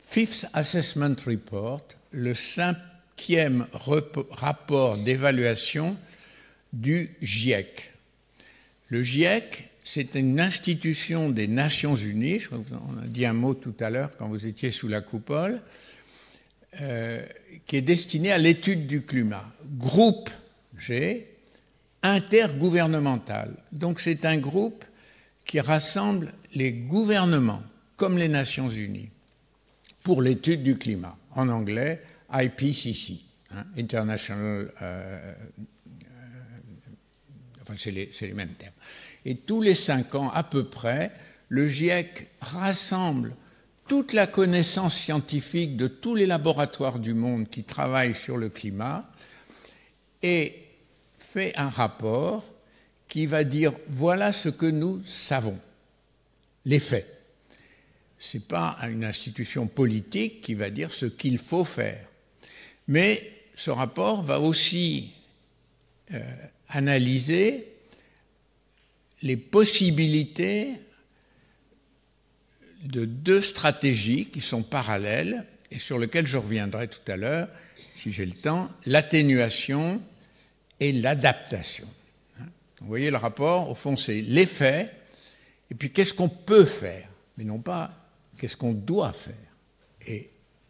Fifth Assessment Report, le 5e rapport d'évaluation du GIEC. Le GIEC, c'est une institution des Nations Unies, je crois que on a dit un mot tout à l'heure quand vous étiez sous la coupole, qui est destinée à l'étude du climat. Groupe G, intergouvernemental. Donc c'est un groupe qui rassemble les gouvernements, comme les Nations Unies, pour l'étude du climat. En anglais, IPCC, International... enfin, c'est les mêmes termes. Et tous les 5 ans, à peu près, le GIEC rassemble toute la connaissance scientifique de tous les laboratoires du monde qui travaillent sur le climat et fait un rapport qui va dire voilà ce que nous savons, les faits. Ce n'est pas une institution politique qui va dire ce qu'il faut faire. Mais ce rapport va aussi analyser les possibilités de 2 stratégies qui sont parallèles et sur lesquelles je reviendrai tout à l'heure, si j'ai le temps, l'atténuation et l'adaptation. Vous voyez le rapport, au fond, c'est les faits et puis qu'est-ce qu'on peut faire, mais non pas qu'est-ce qu'on doit faire et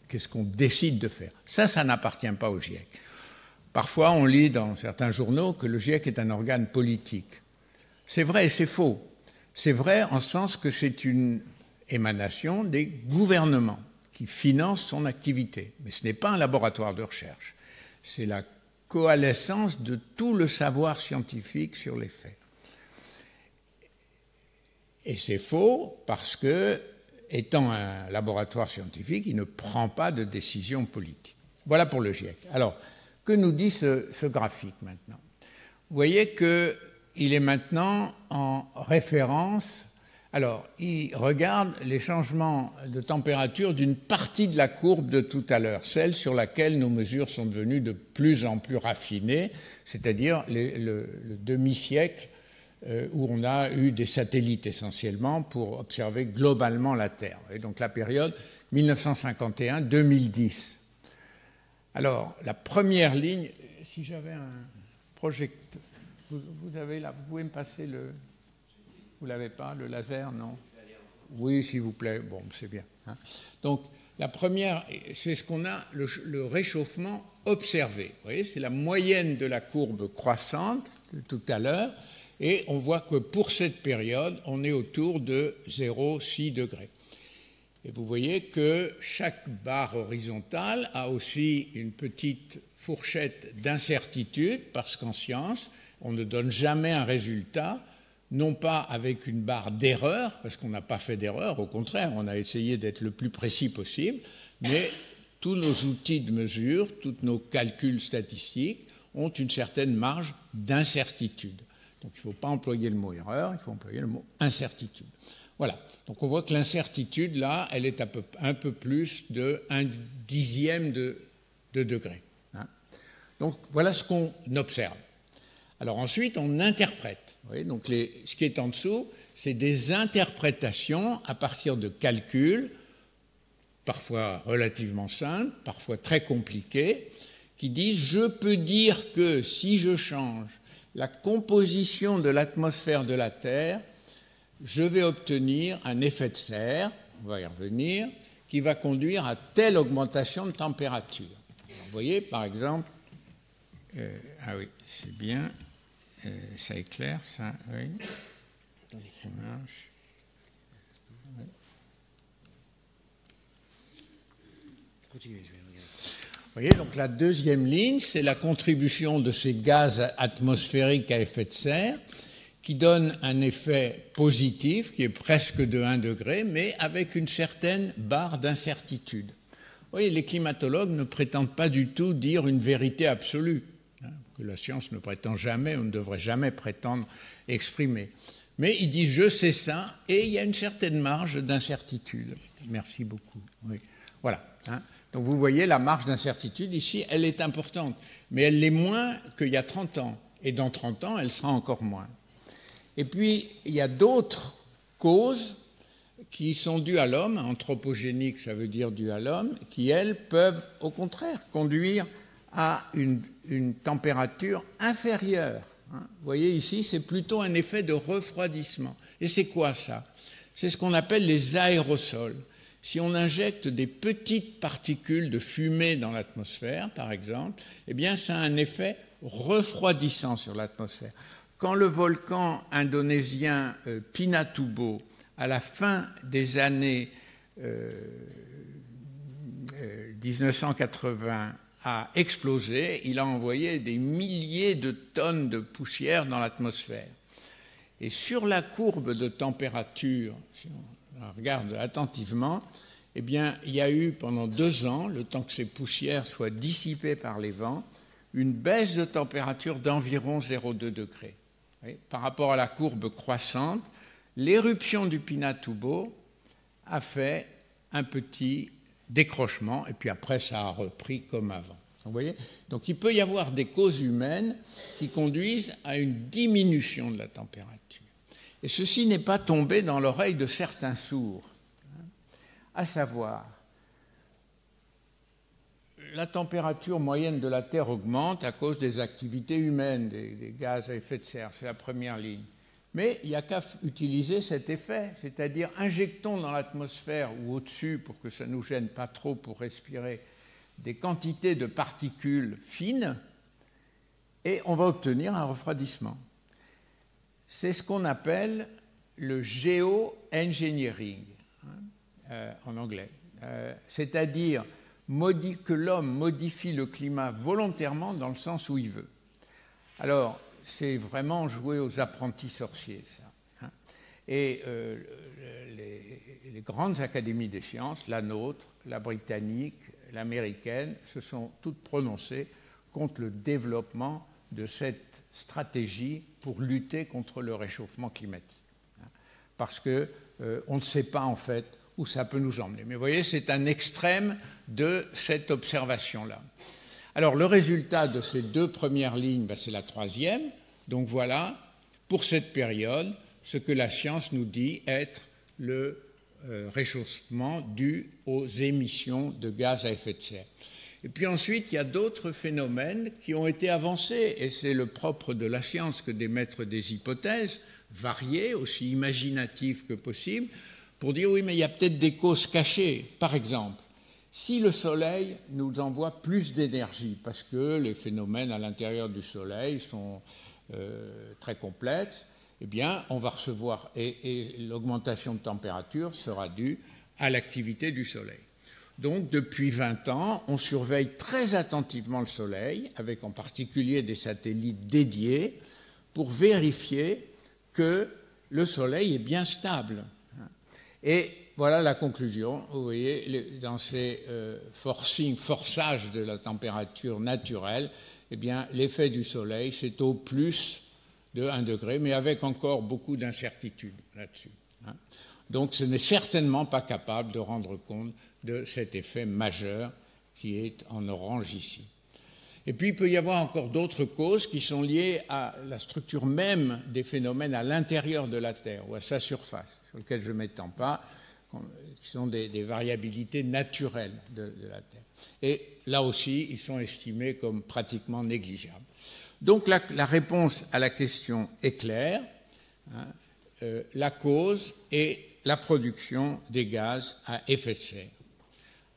qu'est-ce qu'on décide de faire. Ça n'appartient pas au GIEC. Parfois, on lit dans certains journaux que le GIEC est un organe politique. C'est vrai et c'est faux. C'est vrai en sens que c'est une émanation des gouvernements qui financent son activité. Mais ce n'est pas un laboratoire de recherche. C'est la coalescence de tout le savoir scientifique sur les faits. Et c'est faux parce que, étant un laboratoire scientifique, il ne prend pas de décision politique. Voilà pour le GIEC. Alors, que nous dit ce graphique maintenant? Vous voyez qu'il est maintenant en référence. Alors, il regarde les changements de température d'une partie de la courbe de tout à l'heure, celle sur laquelle nos mesures sont devenues de plus en plus raffinées, c'est-à-dire le demi-siècle où on a eu des satellites essentiellement pour observer globalement la Terre. Et donc la période 1951-2010. Alors, la première ligne, si j'avais un projecteur, vous avez là, vous pouvez me passer le... Vous ne l'avez pas, le laser, non? Oui, s'il vous plaît. Bon, c'est bien. Donc, la première, c'est ce qu'on a, le réchauffement observé. Vous voyez, c'est la moyenne de la courbe croissante de tout à l'heure. Et on voit que pour cette période, on est autour de 0,6 degrés. Et vous voyez que chaque barre horizontale a aussi une petite fourchette d'incertitude, parce qu'en science, on ne donne jamais un résultat, non pas avec une barre d'erreur, parce qu'on n'a pas fait d'erreur, au contraire, on a essayé d'être le plus précis possible, mais tous nos outils de mesure, tous nos calculs statistiques ont une certaine marge d'incertitude. Donc il ne faut pas employer le mot erreur, il faut employer le mot incertitude. Voilà, donc on voit que l'incertitude, là, elle est un peu plus de 1/10 de degré. Donc voilà ce qu'on observe. Alors ensuite, on interprète. Vous voyez, donc ce qui est en dessous, c'est des interprétations à partir de calculs, parfois relativement simples, parfois très compliqués, qui disent « je peux dire que si je change la composition de l'atmosphère de la Terre, je vais obtenir un effet de serre, on va y revenir, qui va conduire à telle augmentation de température. » Vous voyez, par exemple, ah oui, c'est bien, ça éclaire, ça, oui. Ça marche. Oui. Continuez, je vais regarder. Vous voyez, donc la deuxième ligne, c'est la contribution de ces gaz atmosphériques à effet de serre qui donne un effet positif qui est presque de 1 degré, mais avec une certaine barre d'incertitude. Vous voyez, les climatologues ne prétendent pas du tout dire une vérité absolue, que la science ne prétend jamais, on ne devrait jamais prétendre exprimer. Mais ils disent « je sais ça » et il y a une certaine marge d'incertitude. Merci beaucoup. Oui. Voilà. Donc vous voyez, la marge d'incertitude ici, elle est importante, mais elle l'est moins qu'il y a 30 ans. Et dans 30 ans, elle sera encore moins. Et puis, il y a d'autres causes qui sont dues à l'homme, anthropogéniques, ça veut dire dues à l'homme, qui, elles, peuvent au contraire conduire à une température inférieure. Vous voyez ici, c'est plutôt un effet de refroidissement. Et c'est quoi ça? C'est ce qu'on appelle les aérosols. Si on injecte des petites particules de fumée dans l'atmosphère, par exemple, eh bien, ça a un effet refroidissant sur l'atmosphère. Quand le volcan indonésien Pinatubo, à la fin des années 1980, a explosé, il a envoyé des milliers de tonnes de poussière dans l'atmosphère. Et sur la courbe de température, si on regarde attentivement, eh bien, il y a eu pendant 2 ans, le temps que ces poussières soient dissipées par les vents, une baisse de température d'environ 0,2 degrés. Par rapport à la courbe croissante, l'éruption du Pinatubo a fait un petit décrochement, et puis après, ça a repris comme avant. Vous voyez? Donc, il peut y avoir des causes humaines qui conduisent à une diminution de la température. Et ceci n'est pas tombé dans l'oreille de certains sourds, à savoir, la température moyenne de la Terre augmente à cause des activités humaines, des gaz à effet de serre, c'est la première ligne. Mais il n'y a qu'à utiliser cet effet, c'est-à-dire injectons dans l'atmosphère ou au-dessus, pour que ça ne nous gêne pas trop pour respirer, des quantités de particules fines, et on va obtenir un refroidissement. C'est ce qu'on appelle le geoengineering, en anglais, c'est-à-dire que l'homme modifie le climat volontairement dans le sens où il veut. Alors, c'est vraiment jouer aux apprentis sorciers, ça. Et les grandes académies des sciences, la nôtre, la britannique, l'américaine, se sont toutes prononcées contre le développement de cette stratégie pour lutter contre le réchauffement climatique. Parce qu'on ne sait pas, en fait, où ça peut nous emmener. Mais vous voyez, c'est un extrême de cette observation-là. Alors, le résultat de ces 2 premières lignes, c'est la 3e. Donc voilà, pour cette période, ce que la science nous dit être le réchauffement dû aux émissions de gaz à effet de serre. Et puis ensuite, il y a d'autres phénomènes qui ont été avancés, et c'est le propre de la science que d'émettre des hypothèses variées, aussi imaginatives que possible, pour dire oui, mais il y a peut-être des causes cachées. Par exemple, si le Soleil nous envoie plus d'énergie, parce que les phénomènes à l'intérieur du Soleil sont très complexes, eh bien, on va recevoir, et l'augmentation de température sera due à l'activité du Soleil. Donc, depuis 20 ans, on surveille très attentivement le Soleil, avec en particulier des satellites dédiés, pour vérifier que le Soleil est bien stable. Et voilà la conclusion. Vous voyez, dans ces forçages de la température naturelle, eh bien, l'effet du Soleil, c'est au plus de 1 degré, mais avec encore beaucoup d'incertitudes là-dessus. Donc, ce n'est certainement pas capable de rendre compte de cet effet majeur qui est en orange ici. Et puis, il peut y avoir encore d'autres causes qui sont liées à la structure même des phénomènes à l'intérieur de la Terre ou à sa surface, sur lesquelles je ne m'étends pas, qui sont des variabilités naturelles de la Terre. Et là aussi, ils sont estimés comme pratiquement négligeables. Donc, la réponse à la question est claire. La cause est la production des gaz à effet de serre.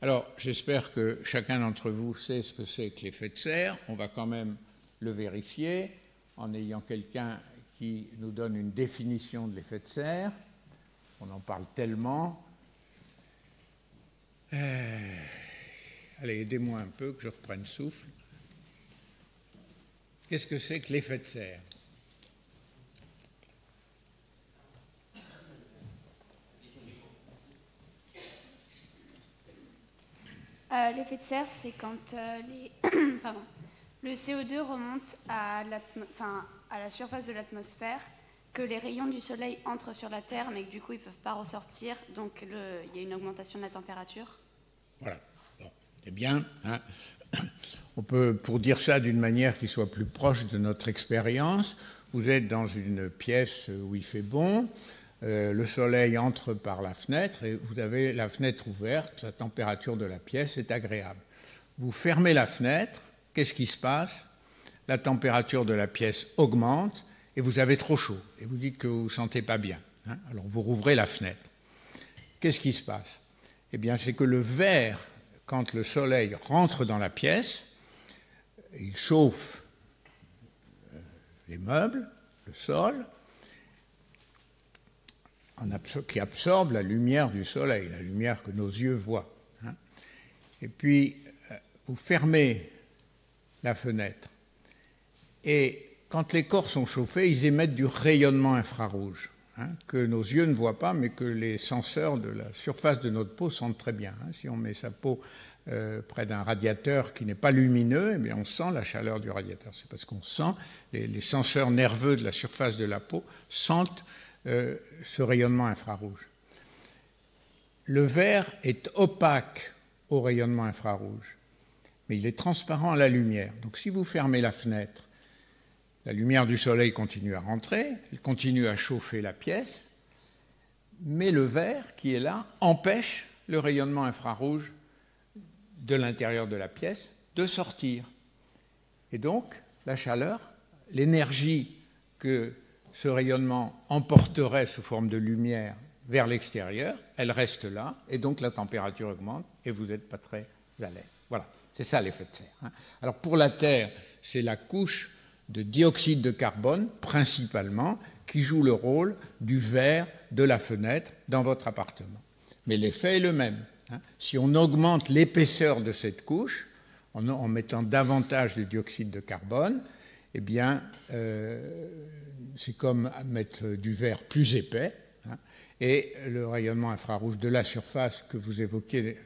Alors, j'espère que chacun d'entre vous sait ce que c'est que l'effet de serre. On va quand même le vérifier en ayant quelqu'un qui nous donne une définition de l'effet de serre. On en parle tellement. Allez, aidez-moi un peu, que je reprenne souffle. Qu'est-ce que c'est que l'effet de serre ? L'effet de serre, c'est quand le CO2 remonte à la surface de l'atmosphère, que les rayons du soleil entrent sur la Terre, mais que du coup, ils ne peuvent pas ressortir, donc il y a une augmentation de la température. Voilà. Bon, c'est bien. Hein. On peut, pour dire ça d'une manière qui soit plus proche de notre expérience, vous êtes dans une pièce où il fait bon, le soleil entre par la fenêtre et vous avez la fenêtre ouverte, la température de la pièce est agréable. Vous fermez la fenêtre, qu'est-ce qui se passe? La température de la pièce augmente et vous avez trop chaud. Et vous dites que vous ne vous sentez pas bien. Hein? Alors vous rouvrez la fenêtre. Qu'est-ce qui se passe? Eh bien, c'est que le verre, quand le soleil rentre dans la pièce, il chauffe les meubles, le sol, qui absorbe la lumière du soleil, la lumière que nos yeux voient. Hein. Et puis, vous fermez la fenêtre. Et quand les corps sont chauffés, ils émettent du rayonnement infrarouge, hein, que nos yeux ne voient pas, mais que les senseurs de la surface de notre peau sentent très bien. Hein. Si on met sa peau près d'un radiateur qui n'est pas lumineux, eh bien on sent la chaleur du radiateur. C'est parce qu'on sent, les senseurs nerveux de la surface de la peau sentent ce rayonnement infrarouge. Le verre est opaque au rayonnement infrarouge, mais il est transparent à la lumière. Donc si vous fermez la fenêtre, la lumière du soleil continue à rentrer, elle continue à chauffer la pièce, mais le verre qui est là empêche le rayonnement infrarouge de l'intérieur de la pièce de sortir. Et donc, la chaleur, l'énergie que ce rayonnement emporterait sous forme de lumière vers l'extérieur, elle reste là, et donc la température augmente, et vous n'êtes pas très à l'aise. Voilà, c'est ça l'effet de serre. Hein. Alors pour la Terre, c'est la couche de dioxyde de carbone, principalement, qui joue le rôle du verre de la fenêtre dans votre appartement. Mais l'effet est le même. Hein. Si on augmente l'épaisseur de cette couche, en mettant davantage de dioxyde de carbone, eh bien, c'est comme mettre du verre plus épais, hein, et le rayonnement infrarouge de la surface que vous évoquez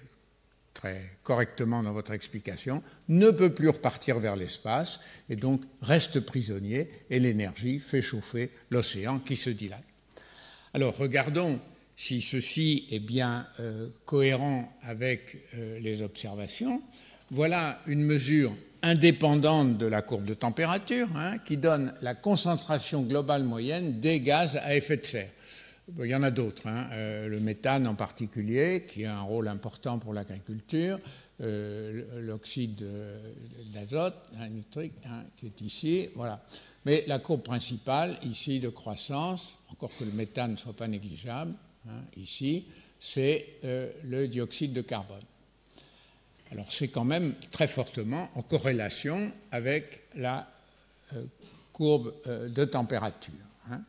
très correctement dans votre explication ne peut plus repartir vers l'espace et donc reste prisonnier et l'énergie fait chauffer l'océan qui se dilate. Alors regardons si ceci est bien cohérent avec les observations. Voilà une mesure indépendante de la courbe de température, hein, qui donne la concentration globale moyenne des gaz à effet de serre. Il y en a d'autres, hein, le méthane en particulier, qui a un rôle important pour l'agriculture, l'oxyde d'azote, nitrique, hein, qui est ici, voilà. Mais la courbe principale, ici, de croissance, encore que le méthane ne soit pas négligeable, hein, ici, c'est le dioxyde de carbone. Alors c'est quand même très fortement en corrélation avec la courbe de température. Hein.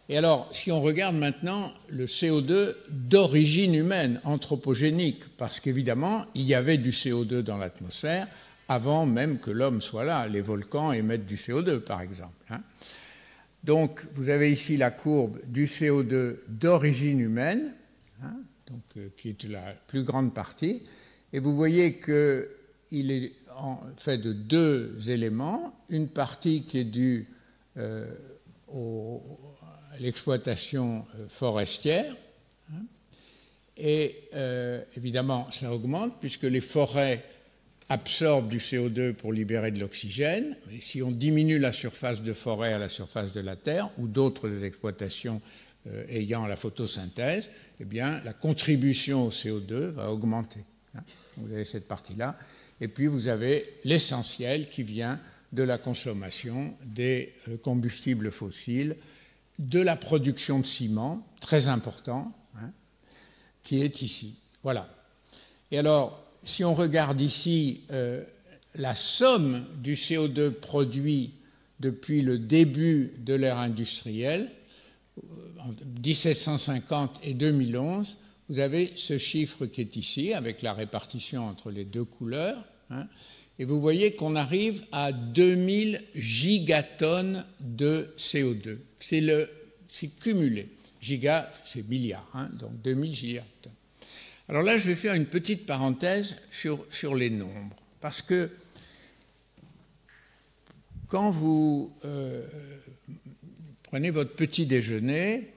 Et alors, si on regarde maintenant le CO2 d'origine humaine, anthropogénique, parce qu'évidemment, il y avait du CO2 dans l'atmosphère avant même que l'homme soit là. Les volcans émettent du CO2, par exemple. Hein. Donc, vous avez ici la courbe du CO2 d'origine humaine, hein, donc, qui est la plus grande partie. Et vous voyez qu'il est fait de deux éléments. Une partie qui est due à l'exploitation forestière. Hein, et évidemment, ça augmente puisque les forêts absorbent du CO2 pour libérer de l'oxygène. Et si on diminue la surface de forêt à la surface de la Terre ou d'autres exploitations ayant la photosynthèse, eh bien, la contribution au CO2 va augmenter. Hein. Vous avez cette partie-là. Et puis, vous avez l'essentiel qui vient de la consommation des combustibles fossiles, de la production de ciment, très important, hein, qui est ici. Voilà. Et alors, si on regarde ici la somme du CO2 produit depuis le début de l'ère industrielle, en 1750 et 2011, vous avez ce chiffre qui est ici, avec la répartition entre les deux couleurs, hein, et vous voyez qu'on arrive à 2000 gigatonnes de CO2. C'est cumulé. Giga, c'est milliard, hein, donc 2000 gigatonnes. Alors là, je vais faire une petite parenthèse sur les nombres, parce que quand vous prenez votre petit déjeuner,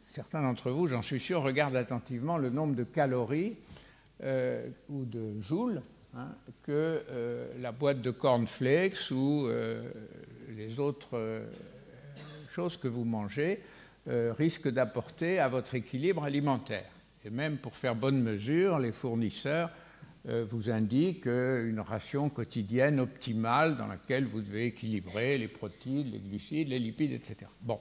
certains d'entre vous, j'en suis sûr, regardent attentivement le nombre de calories ou de joules, hein, que la boîte de cornflakes ou les autres choses que vous mangez risque d'apporter à votre équilibre alimentaire. Et même pour faire bonne mesure, les fournisseurs vous indiquent une ration quotidienne optimale dans laquelle vous devez équilibrer les protéines, les glucides, les lipides, etc. Bon.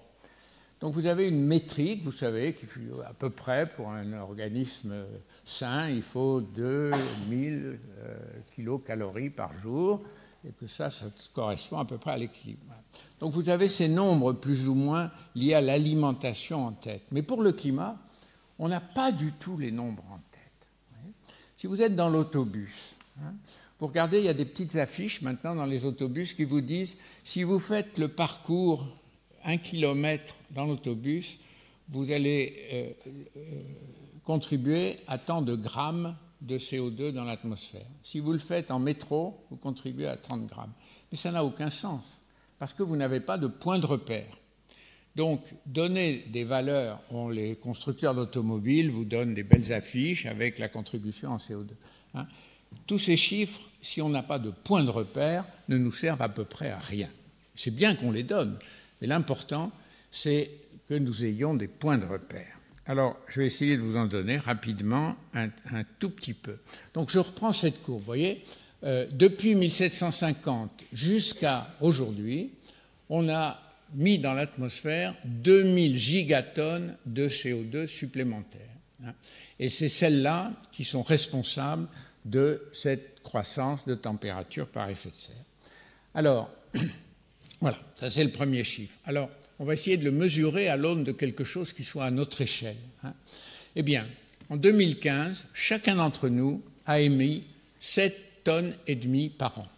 Donc vous avez une métrique, vous savez qu'à peu près pour un organisme sain, il faut 2000 kilocalories par jour et que ça correspond à peu près à l'équilibre. Donc vous avez ces nombres plus ou moins liés à l'alimentation en tête. Mais pour le climat, on n'a pas du tout les nombres en tête. Si vous êtes dans l'autobus, vous regardez, il y a des petites affiches maintenant dans les autobus qui vous disent si vous faites le parcours 1 kilomètre dans l'autobus, vous allez contribuer à tant de grammes de CO2 dans l'atmosphère. Si vous le faites en métro, vous contribuez à 30 grammes. Mais ça n'a aucun sens, parce que vous n'avez pas de point de repère. Donc, donner des valeurs, les constructeurs d'automobiles vous donnent des belles affiches avec la contribution en CO2. Tous ces chiffres, si on n'a pas de point de repère, ne nous servent à peu près à rien. C'est bien qu'on les donne, mais l'important, c'est que nous ayons des points de repère. Alors, je vais essayer de vous en donner rapidement un tout petit peu. Donc, je reprends cette courbe. Vous voyez, depuis 1750 jusqu'à aujourd'hui, on a mis dans l'atmosphère 2000 gigatonnes de CO2 supplémentaires. Et c'est celles-là qui sont responsables de cette croissance de température par effet de serre. Alors, voilà, ça c'est le premier chiffre. Alors, on va essayer de le mesurer à l'aune de quelque chose qui soit à notre échelle. Eh bien, en 2015, chacun d'entre nous a émis 7,5 tonnes par an.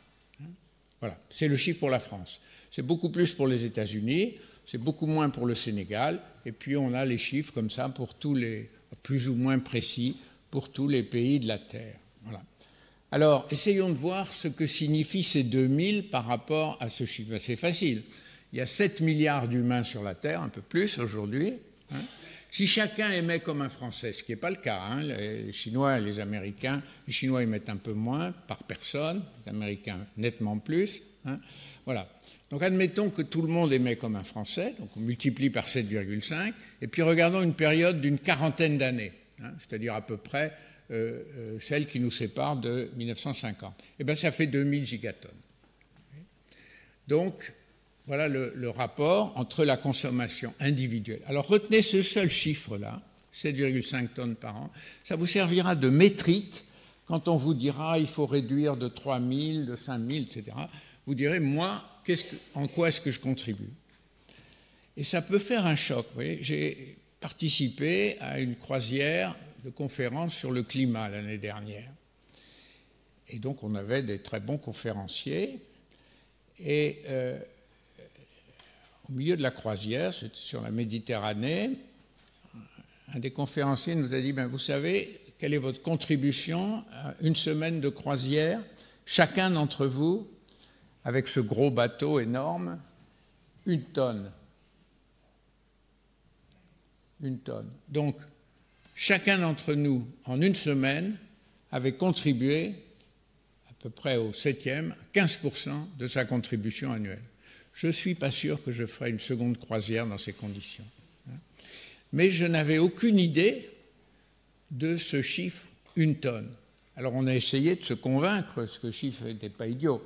Voilà, c'est le chiffre pour la France. C'est beaucoup plus pour les États-Unis, c'est beaucoup moins pour le Sénégal, et puis on a les chiffres comme ça pour tous les, plus ou moins précis, pour tous les pays de la Terre. Voilà. Alors, essayons de voir ce que signifient ces 2000 par rapport à ce chiffre. C'est facile. Il y a 7 milliards d'humains sur la Terre, un peu plus aujourd'hui. Si chacun émet comme un Français, ce qui n'est pas le cas, les Chinois et les Américains, les Chinois émettent un peu moins par personne, les Américains nettement plus. Voilà. Donc admettons que tout le monde émet comme un Français, donc on multiplie par 7,5, et puis regardons une période d'une quarantaine d'années, c'est-à-dire à peu près celle qui nous sépare de 1950. Eh bien, ça fait 2000 gigatonnes. Donc, voilà le rapport entre la consommation individuelle. Alors, retenez ce seul chiffre-là, 7,5 tonnes par an. Ça vous servira de métrique quand on vous dira il faut réduire de 3000, de 5000, etc. Vous direz, moi, en quoi est-ce que je contribue? Et ça peut faire un choc. Vous voyez, j'ai participé à une croisière de conférences sur le climat l'année dernière. Et donc, on avait des très bons conférenciers. Et au milieu de la croisière, c'était sur la Méditerranée, un des conférenciers nous a dit, vous savez, quelle est votre contribution à une semaine de croisière? Chacun d'entre vous, avec ce gros bateau énorme, 1 tonne. 1 tonne. Donc, chacun d'entre nous, en une semaine, avait contribué à peu près au 7e, 15% de sa contribution annuelle. Je ne suis pas sûr que je ferai une seconde croisière dans ces conditions. Mais je n'avais aucune idée de ce chiffre 1 tonne. Alors on a essayé de se convaincre que ce chiffre n'était pas idiot.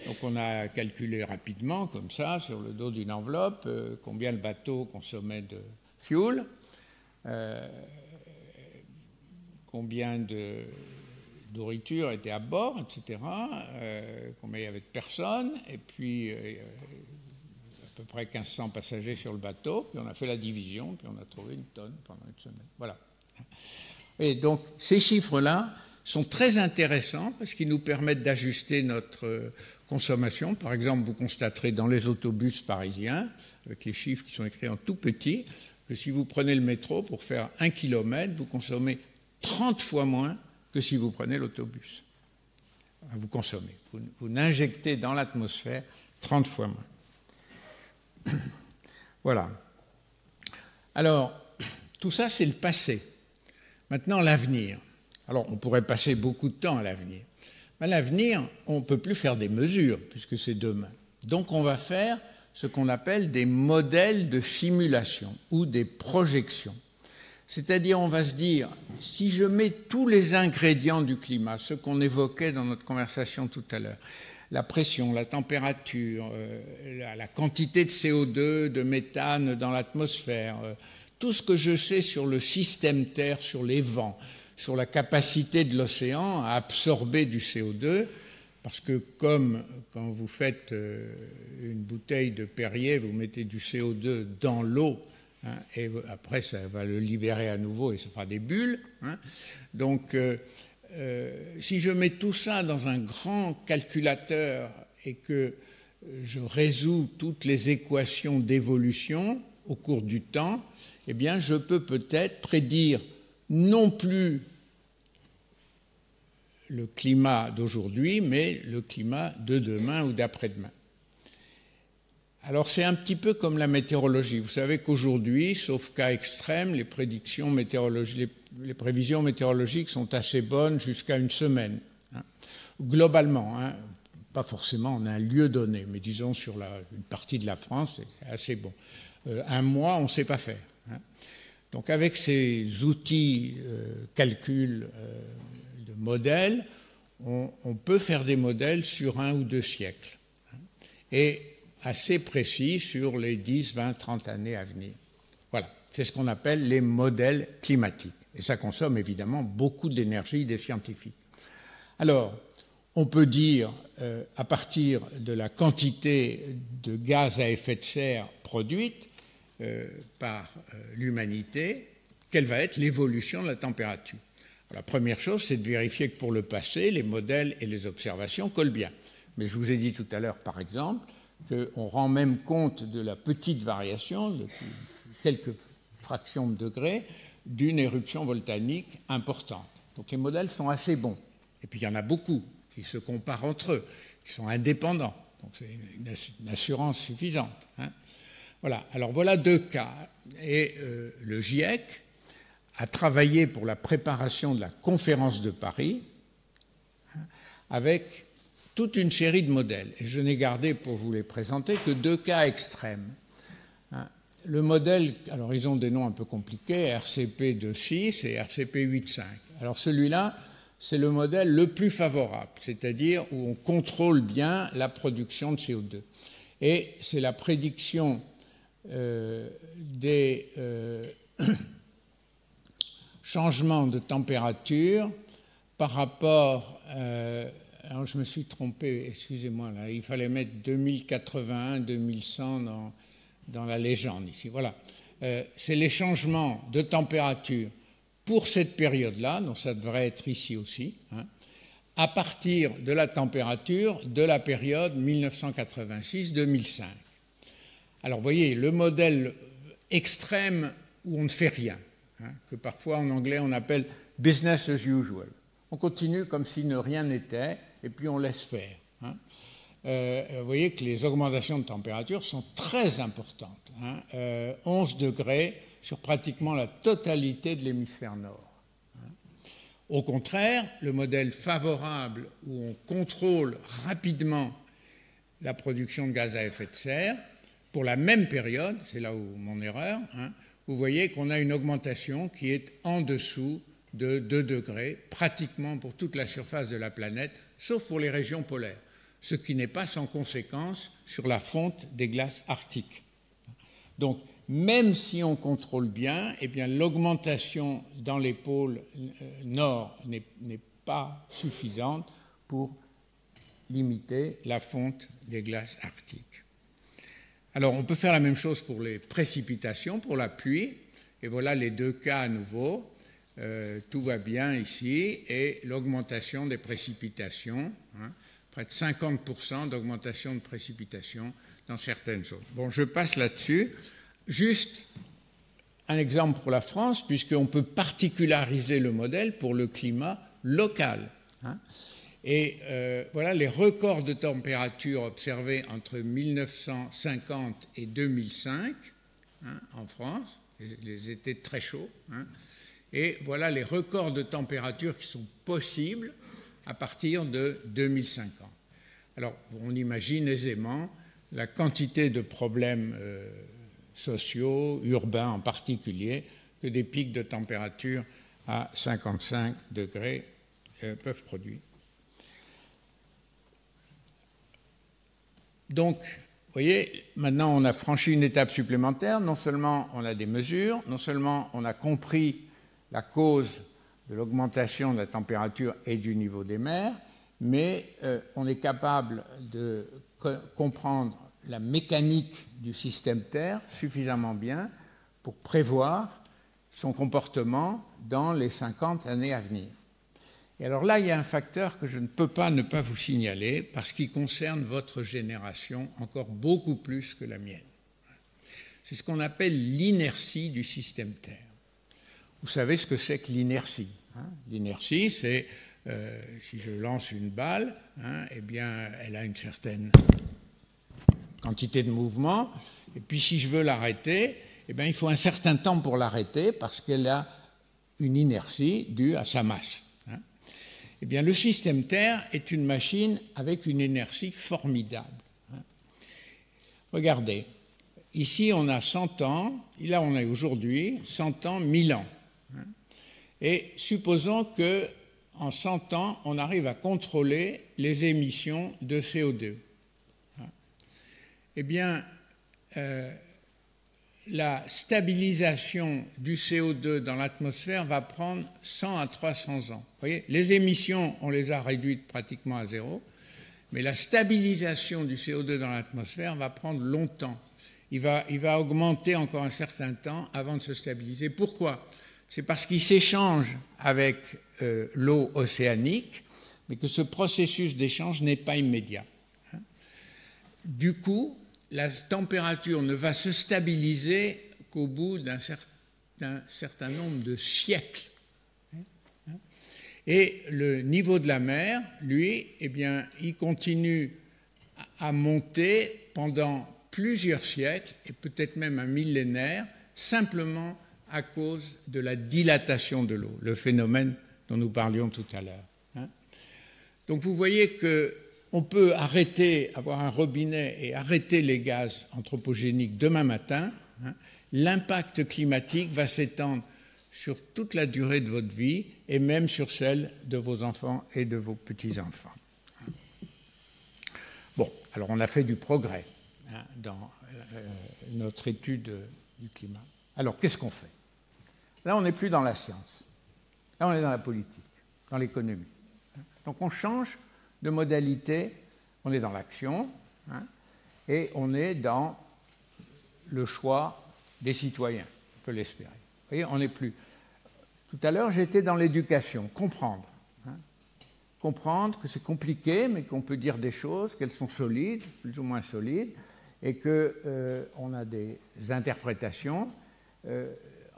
Donc on a calculé rapidement, comme ça, sur le dos d'une enveloppe, combien le bateau consommait de fuel, combien de nourriture était à bord, etc., combien il y avait de personnes, et puis à peu près 1500 passagers sur le bateau, puis on a fait la division, puis on a trouvé 1 tonne pendant une semaine. Voilà. Et donc ces chiffres-là sont très intéressants parce qu'ils nous permettent d'ajuster notre consommation. Par exemple, vous constaterez dans les autobus parisiens, avec les chiffres qui sont écrits en tout petit, que si vous prenez le métro pour faire 1 kilomètre, vous consommez 30 fois moins que si vous prenez l'autobus. Vous consommez, vous n'injectez dans l'atmosphère 30 fois moins. Voilà. Alors, tout ça, c'est le passé. Maintenant, l'avenir. Alors, on pourrait passer beaucoup de temps à l'avenir. Mais l'avenir, on ne peut plus faire des mesures, puisque c'est demain. Donc, on va faire ce qu'on appelle des modèles de simulation ou des projections. C'est-à-dire, on va se dire, si je mets tous les ingrédients du climat, ceux qu'on évoquait dans notre conversation tout à l'heure, la pression, la température, la quantité de CO2, de méthane dans l'atmosphère, tout ce que je sais sur le système Terre, sur les vents, sur la capacité de l'océan à absorber du CO2, parce que comme quand vous faites une bouteille de Perrier, vous mettez du CO2 dans l'eau, hein, et après ça va le libérer à nouveau et ça fera des bulles. Hein. Donc si je mets tout ça dans un grand calculateur et que je résous toutes les équations d'évolution au cours du temps, eh bien je peux peut-être prédire non plus le climat d'aujourd'hui, mais le climat de demain ou d'après-demain. Alors c'est un petit peu comme la météorologie. Vous savez qu'aujourd'hui, sauf cas extrême, les prévisions météorologiques sont assez bonnes jusqu'à une semaine. Hein. Globalement, hein, pas forcément en un lieu donné, mais disons sur une partie de la France, c'est assez bon. Un mois, on ne sait pas faire. Hein. Donc avec ces outils calcul de modèles, on peut faire des modèles sur 1 ou 2 siècles. Hein, et assez précis sur les 10, 20, 30 années à venir. Voilà, c'est ce qu'on appelle les modèles climatiques. Et ça consomme évidemment beaucoup d'énergie des scientifiques. Alors, on peut dire, à partir de la quantité de gaz à effet de serre produite par l'humanité, quelle va être l'évolution de la température. Alors, la première chose, c'est de vérifier que pour le passé, les modèles et les observations collent bien. Mais je vous ai dit tout à l'heure, par exemple, qu'on rend même compte de la petite variation, de quelques fractions de degrés, d'une éruption volcanique importante. Donc les modèles sont assez bons. Et puis il y en a beaucoup qui se comparent entre eux, qui sont indépendants. Donc c'est une assurance suffisante. Hein. Voilà. Alors voilà 2 cas. Et le GIEC a travaillé pour la préparation de la conférence de Paris hein, avec toute une série de modèles. Et je n'ai gardé pour vous les présenter que 2 cas extrêmes. Hein. Le modèle, alors ils ont des noms un peu compliqués, RCP 2.6 et RCP 8.5. Alors celui-là, c'est le modèle le plus favorable, c'est-à-dire où on contrôle bien la production de CO2. Et c'est la prédiction des changements de température par rapport... alors je me suis trompé, excusez-moi, là, il fallait mettre 2081, 2100 dans la légende ici. Voilà, c'est les changements de température pour cette période-là, donc ça devrait être ici aussi, hein, à partir de la température de la période 1986-2005. Alors vous voyez, le modèle extrême où on ne fait rien, hein, que parfois en anglais on appelle business as usual. On continue comme si rien n'était, et puis on laisse faire. Hein. Vous voyez que les augmentations de température sont très importantes. Hein, 11 degrés sur pratiquement la totalité de l'hémisphère nord. Hein. Au contraire, le modèle favorable où on contrôle rapidement la production de gaz à effet de serre, pour la même période, c'est là où mon erreur, hein, vous voyez qu'on a une augmentation qui est en dessous de 2 degrés, pratiquement pour toute la surface de la planète, sauf pour les régions polaires, ce qui n'est pas sans conséquence sur la fonte des glaces arctiques. Donc, même si on contrôle bien, eh bien, l'augmentation dans les pôles nord n'est pas suffisante pour limiter la fonte des glaces arctiques. Alors, on peut faire la même chose pour les précipitations, pour la pluie, et voilà les 2 cas à nouveau. Tout va bien ici, et l'augmentation des précipitations, hein, près de 50% d'augmentation de précipitations dans certaines zones. Bon, je passe là-dessus. Juste un exemple pour la France, puisqu'on peut particulariser le modèle pour le climat local. Hein. Et voilà les records de température observés entre 1950 et 2005 hein, en France, les étés très chauds. Hein. Et voilà les records de température qui sont possibles à partir de 2050. Alors, on imagine aisément la quantité de problèmes sociaux, urbains en particulier, que des pics de température à 55 degrés peuvent produire. Donc, vous voyez, maintenant on a franchi une étape supplémentaire. Non seulement on a des mesures, non seulement on a compris la cause de l'augmentation de la température et du niveau des mers, mais on est capable de comprendre la mécanique du système Terre suffisamment bien pour prévoir son comportement dans les 50 années à venir. Et alors là, il y a un facteur que je ne peux pas ne pas vous signaler parce qu'il concerne votre génération encore beaucoup plus que la mienne. C'est ce qu'on appelle l'inertie du système Terre. Vous savez ce que c'est que l'inertie, hein? L'inertie, c'est si je lance une balle, hein, eh bien, elle a une certaine quantité de mouvement, et puis si je veux l'arrêter, eh bien, il faut un certain temps pour l'arrêter parce qu'elle a une inertie due à sa masse. Hein. Eh bien, le système Terre est une machine avec une inertie formidable. Hein. Regardez, ici on a 100 ans, et là on a aujourd'hui 100 ans, 1000 ans. Hein. Et supposons que en 100 ans, on arrive à contrôler les émissions de CO2. Eh bien, la stabilisation du CO2 dans l'atmosphère va prendre 100 à 300 ans. Vous voyez, les émissions, on les a réduites pratiquement à zéro, mais la stabilisation du CO2 dans l'atmosphère va prendre longtemps. Il va augmenter encore un certain temps avant de se stabiliser. Pourquoi ? C'est parce qu'il s'échange avec l'eau océanique, mais que ce processus d'échange n'est pas immédiat. Du coup, la température ne va se stabiliser qu'au bout d'un certain nombre de siècles. Et le niveau de la mer, lui, eh bien, il continue à monter pendant plusieurs siècles, et peut-être même un millénaire, simplement à cause de la dilatation de l'eau, le phénomène dont nous parlions tout à l'heure. Hein. Donc vous voyez qu'on peut avoir un robinet et arrêter les gaz anthropogéniques demain matin. Hein. L'impact climatique va s'étendre sur toute la durée de votre vie et même sur celle de vos enfants et de vos petits-enfants. Bon, alors on a fait du progrès hein, dans notre étude du climat. Alors qu'est-ce qu'on fait ? Là, on n'est plus dans la science. Là, on est dans la politique, dans l'économie. Donc, on change de modalité. On est dans l'action hein, et on est dans le choix des citoyens, on peut l'espérer. Vous voyez, on n'est plus... Tout à l'heure, j'étais dans l'éducation, comprendre. Hein, comprendre que c'est compliqué, mais qu'on peut dire des choses, qu'elles sont solides, plus ou moins solides, et qu'on a des interprétations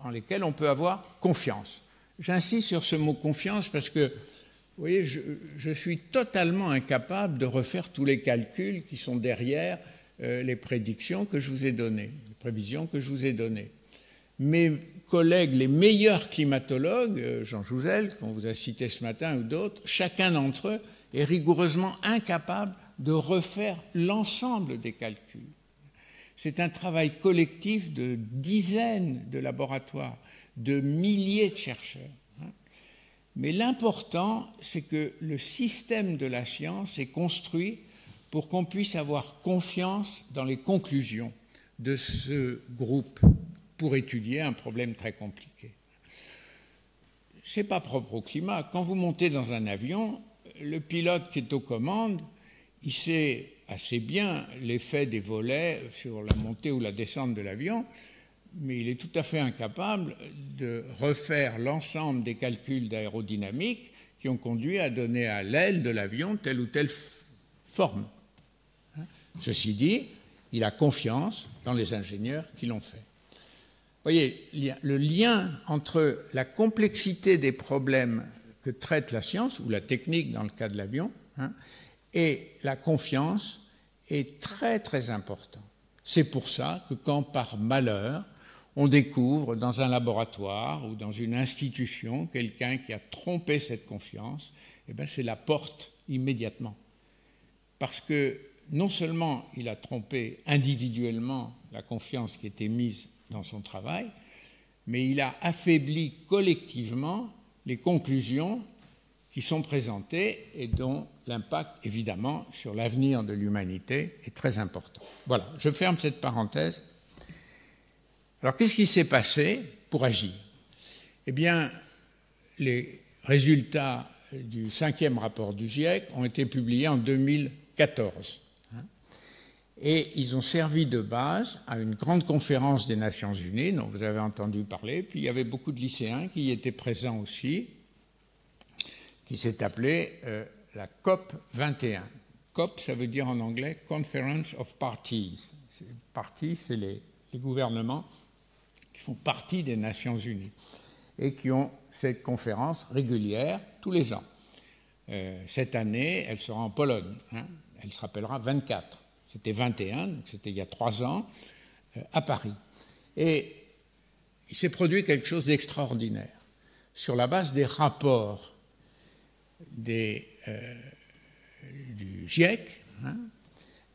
en lesquelles on peut avoir confiance. J'insiste sur ce mot confiance parce que, vous voyez, je suis totalement incapable de refaire tous les calculs qui sont derrière les prédictions que je vous ai données, les prévisions que je vous ai données. Mes collègues, les meilleurs climatologues, Jean Jouzel, qu'on vous a cité ce matin, ou d'autres, chacun d'entre eux est rigoureusement incapable de refaire l'ensemble des calculs. C'est un travail collectif de dizaines de laboratoires, de milliers de chercheurs. Mais l'important, c'est que le système de la science est construit pour qu'on puisse avoir confiance dans les conclusions de ce groupe pour étudier un problème très compliqué. Ce n'est pas propre au climat. Quand vous montez dans un avion, le pilote qui est aux commandes, il sait assez bien l'effet des volets sur la montée ou la descente de l'avion, mais il est tout à fait incapable de refaire l'ensemble des calculs d'aérodynamique qui ont conduit à donner à l'aile de l'avion telle ou telle forme. Ceci dit, il a confiance dans les ingénieurs qui l'ont fait. Vous voyez, le lien entre la complexité des problèmes que traite la science, ou la technique dans le cas de l'avion, et la confiance est très très important. C'est pour ça que quand par malheur, on découvre dans un laboratoire ou dans une institution quelqu'un qui a trompé cette confiance, eh bien c'est la porte immédiatement. Parce que non seulement il a trompé individuellement la confiance qui était mise dans son travail, mais il a affaibli collectivement les conclusions qui sont présentées et dont l'impact, évidemment, sur l'avenir de l'humanité est très important. Voilà, je ferme cette parenthèse. Alors, qu'est-ce qui s'est passé pour agir? Eh bien, les résultats du 5e rapport du GIEC ont été publiés en 2014. Et ils ont servi de base à une grande conférence des Nations Unies, dont vous avez entendu parler, puis il y avait beaucoup de lycéens qui y étaient présents aussi, qui s'est appelée la COP 21. COP, ça veut dire en anglais Conference of Parties. Parties, c'est les gouvernements qui font partie des Nations Unies et qui ont cette conférence régulière tous les ans. Cette année, elle sera en Pologne. Elle se rappellera 24. C'était 21, donc c'était il y a 3 ans, à Paris. Et il s'est produit quelque chose d'extraordinaire. Sur la base des rapports du GIEC,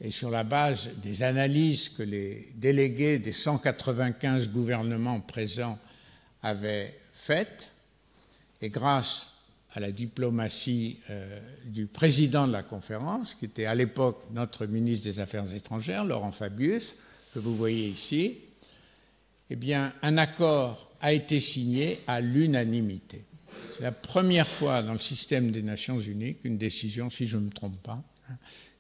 et sur la base des analyses que les délégués des 195 gouvernements présents avaient faites, et grâce à la diplomatie du président de la conférence, qui était à l'époque notre ministre des Affaires étrangères, Laurent Fabius, que vous voyez ici, eh bien, un accord a été signé à l'unanimité. C'est la première fois dans le système des Nations Unies qu'une décision, si je ne me trompe pas,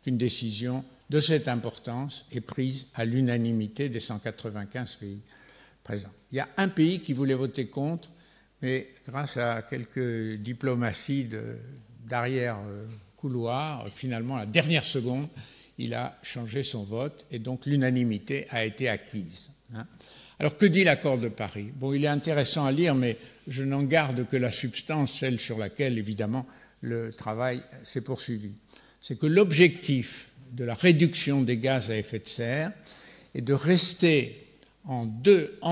qu'une décision de cette importance est prise à l'unanimité des 195 pays présents. Il y a un pays qui voulait voter contre, mais grâce à quelques diplomaties d'arrière-couloir, finalement, à la dernière seconde, il a changé son vote et donc l'unanimité a été acquise. Alors, que dit l'accord de Paris? Bon, il est intéressant à lire, mais je n'en garde que la substance, celle sur laquelle, évidemment, le travail s'est poursuivi. C'est que l'objectif de la réduction des gaz à effet de serre est de rester en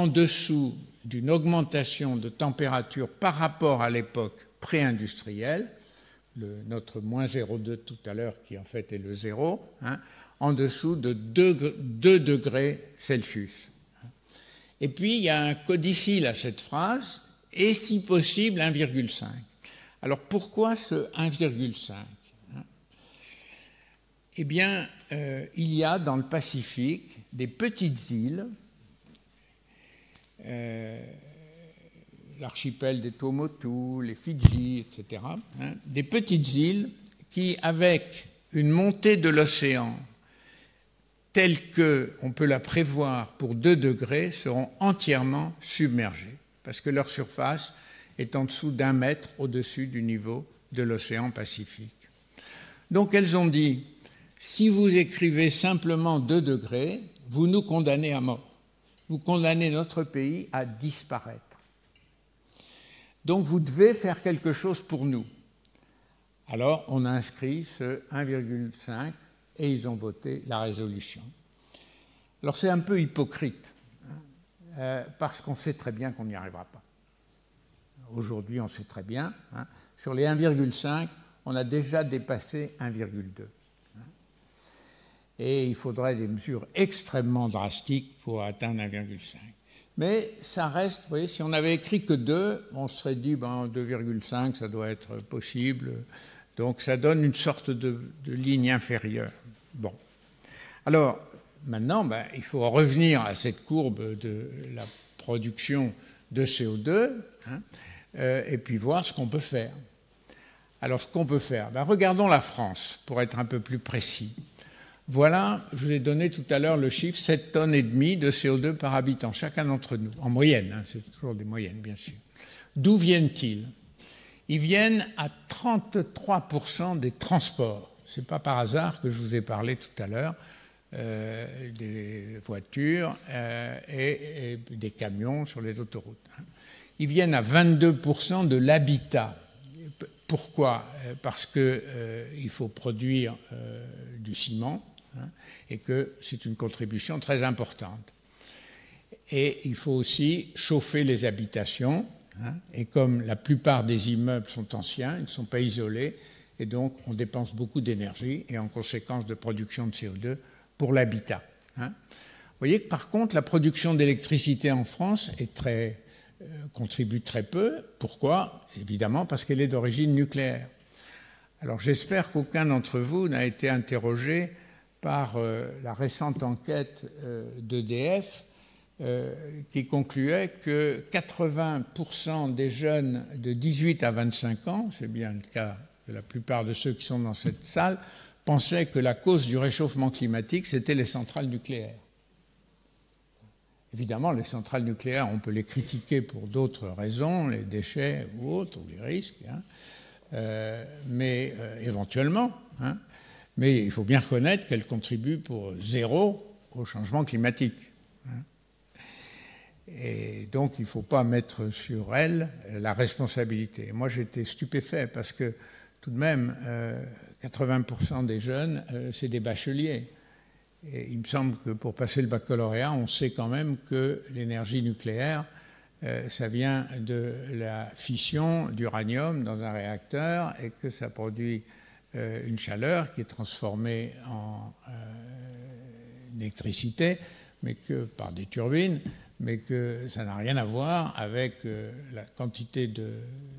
dessous d'une augmentation de température par rapport à l'époque pré-industrielle, notre moins 0,2 tout à l'heure qui en fait est le 0, en dessous de 2 degrés Celsius. Et puis il y a un codicile à cette phrase, et si possible 1,5. Alors pourquoi ce 1,5 ? Eh bien, il y a dans le Pacifique des petites îles, l'archipel des Tuamotu, les Fidji, etc., des petites îles qui, avec une montée de l'océan telle qu'on peut la prévoir pour 2 degrés, seront entièrement submergées, parce que leur surface est en dessous d'1 mètre au-dessus du niveau de l'océan Pacifique. Donc elles ont dit, si vous écrivez simplement 2 degrés, vous nous condamnez à mort. Vous condamnez notre pays à disparaître. Donc vous devez faire quelque chose pour nous. Alors on a inscrit ce 1,5 et ils ont voté la résolution. Alors c'est un peu hypocrite, parce qu'on sait très bien qu'on n'y arrivera pas. Aujourd'hui on sait très bien, sur les 1,5, on a déjà dépassé 1,2. Et il faudrait des mesures extrêmement drastiques pour atteindre 1,5. Mais ça reste, vous voyez, si on avait écrit que 2, on se serait dit, 2,5, ça doit être possible. Donc ça donne une sorte de ligne inférieure. Bon. Alors, maintenant, il faut revenir à cette courbe de la production de CO2, et puis voir ce qu'on peut faire. Alors, ce qu'on peut faire, regardons la France, pour être un peu plus précis. Voilà, je vous ai donné tout à l'heure le chiffre, 7,5 tonnes de CO2 par habitant, chacun d'entre nous, en moyenne, c'est toujours des moyennes, bien sûr. D'où viennent-ils? Ils viennent à 33% des transports. Ce n'est pas par hasard que je vous ai parlé tout à l'heure des voitures et des camions sur les autoroutes. Ils viennent à 22% de l'habitat. Pourquoi? Parce qu'il faut produire du ciment, et que c'est une contribution très importante. Et il faut aussi chauffer les habitations, et comme la plupart des immeubles sont anciens, ils ne sont pas isolés, et donc on dépense beaucoup d'énergie et en conséquence de production de CO2 pour l'habitat. Hein. Vous voyez que par contre la production d'électricité en France contribue très peu. Pourquoi? Évidemment parce qu'elle est d'origine nucléaire. Alors j'espère qu'aucun d'entre vous n'a été interrogé par la récente enquête d'EDF qui concluait que 80% des jeunes de 18 à 25 ans, c'est bien le cas de la plupart de ceux qui sont dans cette salle, pensaient que la cause du réchauffement climatique, c'était les centrales nucléaires. Évidemment, les centrales nucléaires, on peut les critiquer pour d'autres raisons, les déchets ou autres, ou les risques, hein, mais éventuellement. Hein, mais il faut bien reconnaître qu'elles contribuent pour zéro au changement climatique. Hein. Et donc, il ne faut pas mettre sur elles la responsabilité. Moi, j'étais stupéfait parce que tout de même, 80% des jeunes, c'est des bacheliers. Et il me semble que pour passer le baccalauréat, on sait quand même que l'énergie nucléaire, ça vient de la fission d'uranium dans un réacteur et que ça produit une chaleur qui est transformée en électricité, mais que par des turbines, mais que ça n'a rien à voir avec la quantité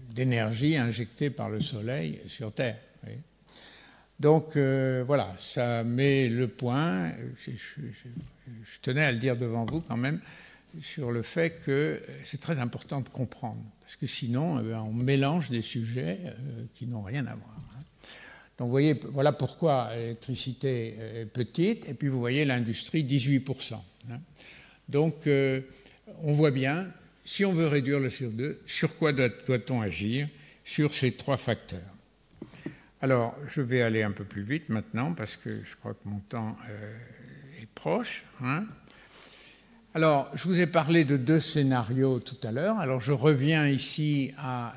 d'énergie injectée par le Soleil sur Terre. Oui. Donc voilà, ça met le point, je tenais à le dire devant vous quand même, sur le fait que c'est très important de comprendre, parce que sinon on mélange des sujets qui n'ont rien à voir. Donc vous voyez, voilà pourquoi l'électricité est petite, et puis vous voyez l'industrie 18%. Hein. Donc on voit bien, si on veut réduire le CO2, sur quoi doit-on agir? Sur ces trois facteurs. Alors, je vais aller un peu plus vite maintenant, parce que je crois que mon temps est proche. Hein. Alors, je vous ai parlé de deux scénarios tout à l'heure. Alors, je reviens ici à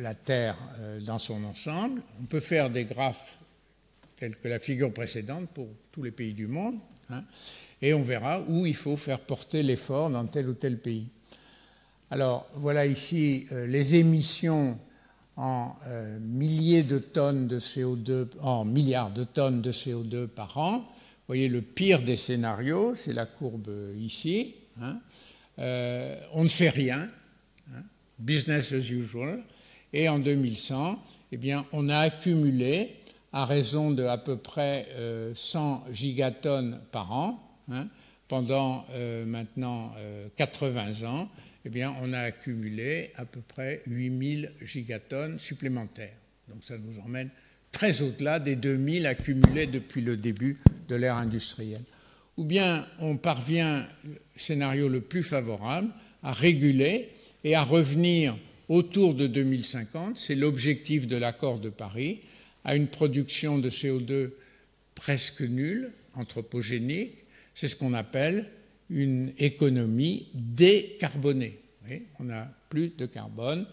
la Terre dans son ensemble. On peut faire des graphes tels que la figure précédente pour tous les pays du monde. Hein, et on verra où il faut faire porter l'effort dans tel ou tel pays. Alors, voilà ici les émissions en milliers de tonnes de CO2, en milliards de tonnes de CO2 par an. Vous voyez, le pire des scénarios, c'est la courbe ici. Hein. On ne fait rien, hein, business as usual. Et en 2100, eh bien, on a accumulé, à raison de à peu près 100 gigatonnes par an, hein, pendant maintenant 80 ans, eh bien, on a accumulé à peu près 8000 gigatonnes supplémentaires. Donc ça nous emmène très au-delà des 2000 accumulés depuis le début de l'ère industrielle. Ou bien on parvient, scénario le plus favorable, à réguler et à revenir autour de 2050, c'est l'objectif de l'accord de Paris, à une production de CO2 presque nulle, anthropogénique, c'est ce qu'on appelle une économie décarbonée. Oui, on n'a plus de carbone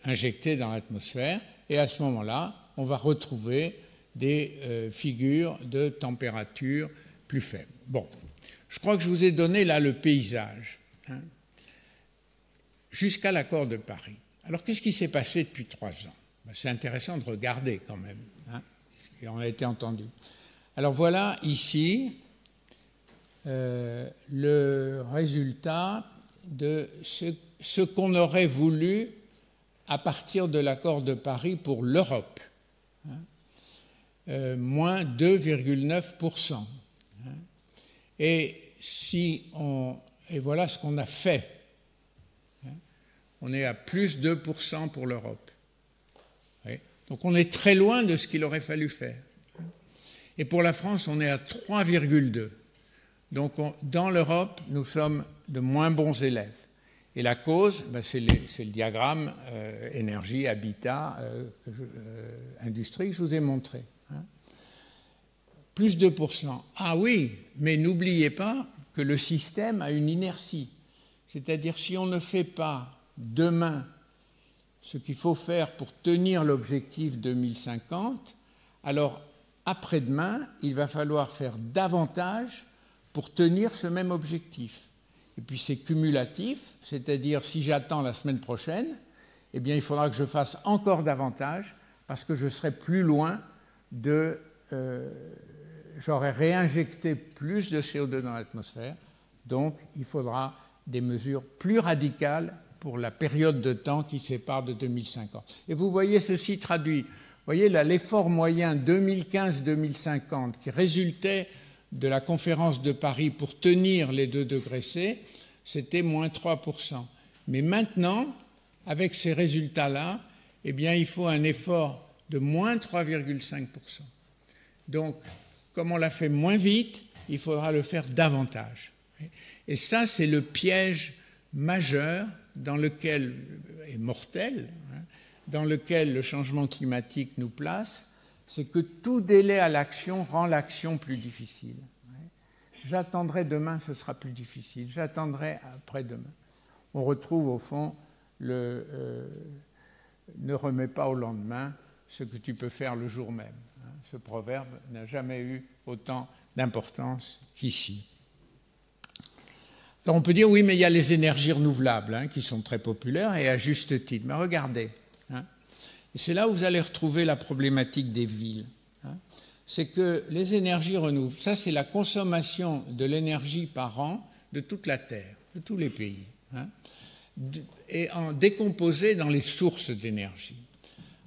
injecté dans l'atmosphère et à ce moment-là, on va retrouver des figures de température plus faibles. Bon, je crois que je vous ai donné là le paysage, hein, jusqu'à l'accord de Paris. Alors, qu'est-ce qui s'est passé depuis 3 ans? Ben, c'est intéressant de regarder quand même, hein, ce qui en a été entendu. Alors voilà ici le résultat de ce qu'on aurait voulu à partir de l'accord de Paris pour l'Europe, hein, moins 2,9%. Hein, et voilà ce qu'on a fait. Hein, on est à plus 2% pour l'Europe. Oui, donc on est très loin de ce qu'il aurait fallu faire. Et pour la France, on est à 3,2%. Donc, dans l'Europe, nous sommes de moins bons élèves. Et la cause, ben, c'est le diagramme énergie, habitat, industrie que je vous ai montré. Hein. Plus 2%. Ah oui, mais n'oubliez pas que le système a une inertie. C'est-à-dire, si on ne fait pas demain ce qu'il faut faire pour tenir l'objectif 2050, alors après-demain, il va falloir faire davantage pour tenir ce même objectif. Et puis c'est cumulatif, c'est-à-dire si j'attends la semaine prochaine, eh bien il faudra que je fasse encore davantage parce que je serai plus loin de... j'aurai réinjecté plus de CO2 dans l'atmosphère, donc il faudra des mesures plus radicales pour la période de temps qui sépare de 2050. Et vous voyez ceci traduit. Vous voyez là l'effort moyen 2015-2050 qui résultait de la conférence de Paris pour tenir les 2 degrés C, c'était moins 3%. Mais maintenant, avec ces résultats-là, eh bien, il faut un effort de moins 3,5%. Donc, comme on l'a fait moins vite, il faudra le faire davantage. Et ça, c'est le piège majeur dans lequel, et mortel, dans lequel le changement climatique nous place, c'est que tout délai à l'action rend l'action plus difficile. J'attendrai demain, ce sera plus difficile. J'attendrai après-demain. On retrouve au fond ne remets pas au lendemain ce que tu peux faire le jour même. Ce proverbe n'a jamais eu autant d'importance qu'ici. Alors on peut dire, oui, mais il y a les énergies renouvelables qui sont très populaires et à juste titre. Mais regardez, et c'est là où vous allez retrouver la problématique des villes. C'est que les énergies renouvelables, ça c'est la consommation de l'énergie par an de toute la Terre, de tous les pays, et décomposée dans les sources d'énergie.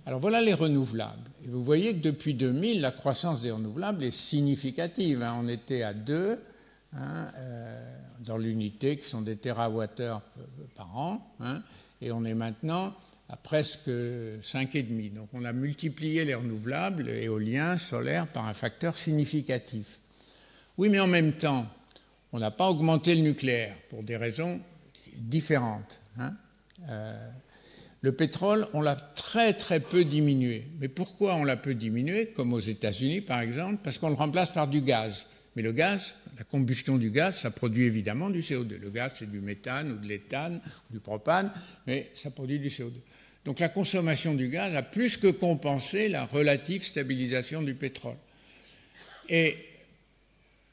Alors voilà les renouvelables. Et vous voyez que depuis 2000, la croissance des renouvelables est significative. On était à 2 dans l'unité qui sont des térawattheures par an, et on est maintenant à presque 5,5. Donc on a multiplié les renouvelables, éoliens, solaires, par un facteur significatif. Oui, mais en même temps, on n'a pas augmenté le nucléaire pour des raisons différentes. Le pétrole, on l'a très très peu diminué. Mais pourquoi on l'a peu diminué, comme aux États-Unis par exemple? Parce qu'on le remplace par du gaz. Mais le gaz, la combustion du gaz, ça produit évidemment du CO2. Le gaz, c'est du méthane ou de l'éthane ou du propane, mais ça produit du CO2. Donc la consommation du gaz a plus que compensé la relative stabilisation du pétrole. Et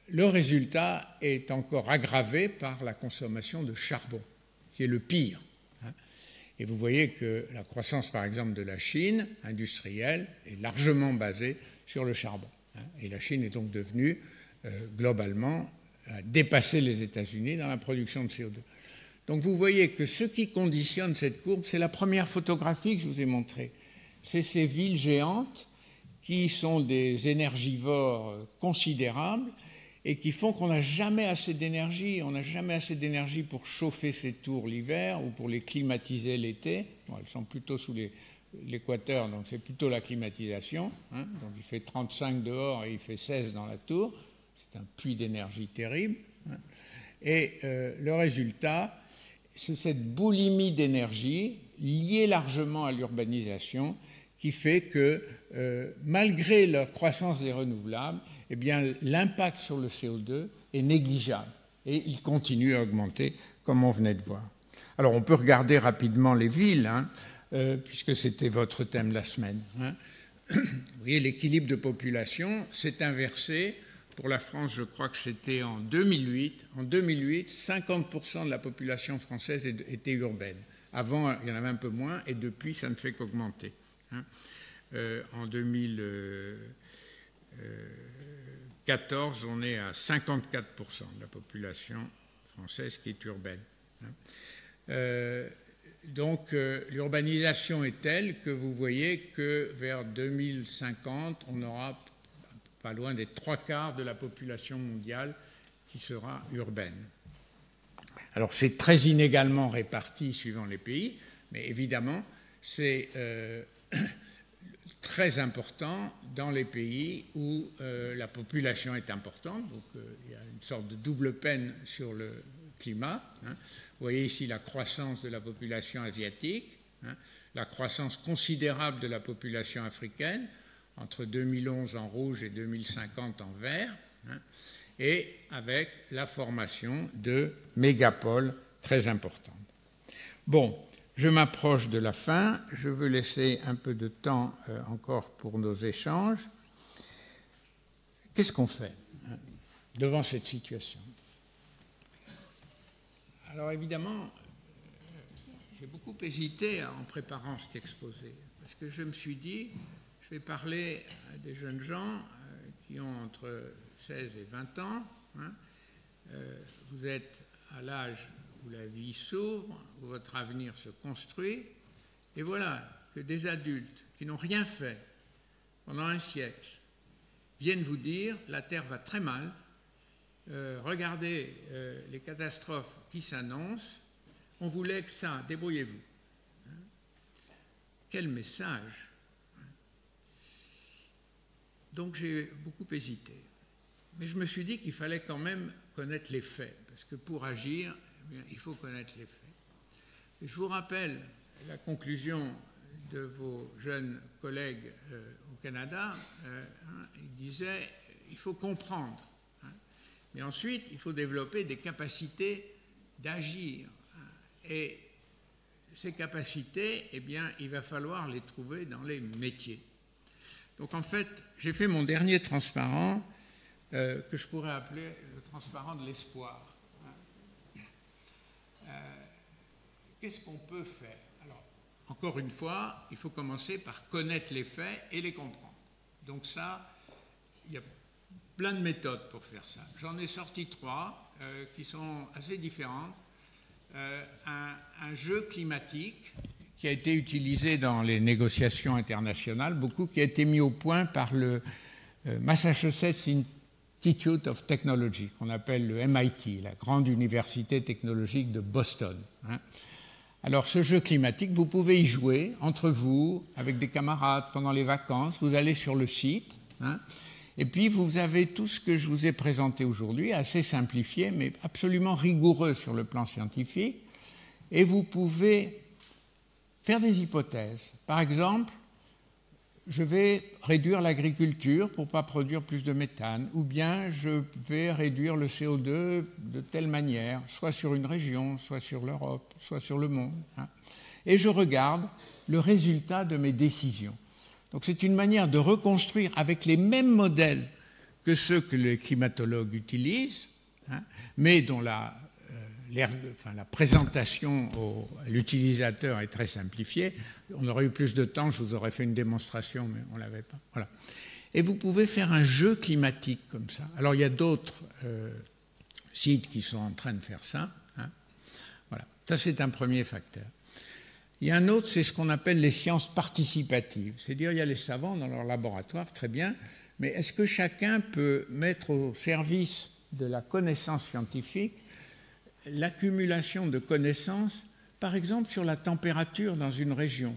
le résultat est encore aggravé par la consommation de charbon, qui est le pire. Et vous voyez que la croissance, par exemple, de la Chine industrielle est largement basée sur le charbon. Et la Chine est donc devenue, globalement, à dépasser les États-Unis dans la production de CO2. Donc vous voyez que ce qui conditionne cette courbe, c'est la première photographie que je vous ai montrée. C'est ces villes géantes qui sont des énergivores considérables et qui font qu'on n'a jamais assez d'énergie. On n'a jamais assez d'énergie pour chauffer ces tours l'hiver ou pour les climatiser l'été. Bon, elles sont plutôt sous l'équateur, donc c'est plutôt la climatisation. Donc il fait 35 dehors et il fait 16 dans la tour. C'est un puits d'énergie terrible. Et le résultat, c'est cette boulimie d'énergie liée largement à l'urbanisation qui fait que, malgré la croissance des renouvelables, eh bien, l'impact sur le CO2 est négligeable et il continue à augmenter, comme on venait de voir. Alors, on peut regarder rapidement les villes, puisque c'était votre thème de la semaine. Vous voyez, l'équilibre de population s'est inversé. Pour la France, je crois que c'était en 2008. En 2008, 50% de la population française était urbaine. Avant, il y en avait un peu moins, et depuis, ça ne fait qu'augmenter. En 2014, on est à 54% de la population française qui est urbaine. Donc, l'urbanisation est telle que vous voyez que vers 2050, on aura pas loin des 3/4 de la population mondiale qui sera urbaine. Alors, c'est très inégalement réparti suivant les pays, mais évidemment, c'est très important dans les pays où la population est importante. Donc, il y a une sorte de double peine sur le climat. Vous voyez ici la croissance de la population asiatique, la croissance considérable de la population africaine, entre 2011 en rouge et 2050 en vert, et avec la formation de mégapoles très importantes. Bon, je m'approche de la fin, je veux laisser un peu de temps encore pour nos échanges. Qu'est-ce qu'on fait devant cette situation? Alors évidemment, j'ai beaucoup hésité en préparant cet exposé, parce que je me suis dit, je vais parler à des jeunes gens qui ont entre 16 et 20 ans. Hein. Vous êtes à l'âge où la vie s'ouvre, où votre avenir se construit, et voilà que des adultes qui n'ont rien fait pendant un siècle viennent vous dire « la Terre va très mal, regardez les catastrophes qui s'annoncent, on vous lègue ça, débrouillez-vous. » Quel message! Donc j'ai beaucoup hésité. Mais je me suis dit qu'il fallait quand même connaître les faits, parce que pour agir, eh bien, il faut connaître les faits. Et je vous rappelle la conclusion de vos jeunes collègues au Canada. Ils disaient il faut comprendre, mais ensuite il faut développer des capacités d'agir. Et ces capacités, eh bien, il va falloir les trouver dans les métiers. Donc en fait, j'ai fait mon dernier transparent que je pourrais appeler le transparent de l'espoir. Qu'est-ce qu'on peut faire? Alors, encore une fois, il faut commencer par connaître les faits et les comprendre. Donc ça, il y a plein de méthodes pour faire ça. J'en ai sorti 3 qui sont assez différentes. Un jeu climatique qui a été utilisé dans les négociations internationales, beaucoup, qui a été mis au point par le Massachusetts Institute of Technology, qu'on appelle le MIT, la grande université technologique de Boston. Alors ce jeu climatique, vous pouvez y jouer entre vous, avec des camarades, pendant les vacances. Vous allez sur le site, et puis vous avez tout ce que je vous ai présenté aujourd'hui, assez simplifié, mais absolument rigoureux sur le plan scientifique, et vous pouvez faire des hypothèses. Par exemple, je vais réduire l'agriculture pour ne pas produire plus de méthane, ou bien je vais réduire le CO2 de telle manière, soit sur une région, soit sur l'Europe, soit sur le monde. Et je regarde le résultat de mes décisions. Donc c'est une manière de reconstruire avec les mêmes modèles que ceux que les climatologues utilisent, mais dont la présentation à l'utilisateur est très simplifiée. On aurait eu plus de temps, je vous aurais fait une démonstration, mais on ne l'avait pas. Voilà. Et vous pouvez faire un jeu climatique comme ça. Alors il y a d'autres sites qui sont en train de faire ça. Voilà. Ça, c'est un premier facteur. Il y a un autre, c'est ce qu'on appelle les sciences participatives. C'est-à-dire, il y a les savants dans leur laboratoire, très bien, mais est-ce que chacun peut mettre au service de la connaissance scientifique l'accumulation de connaissances, par exemple sur la température dans une région,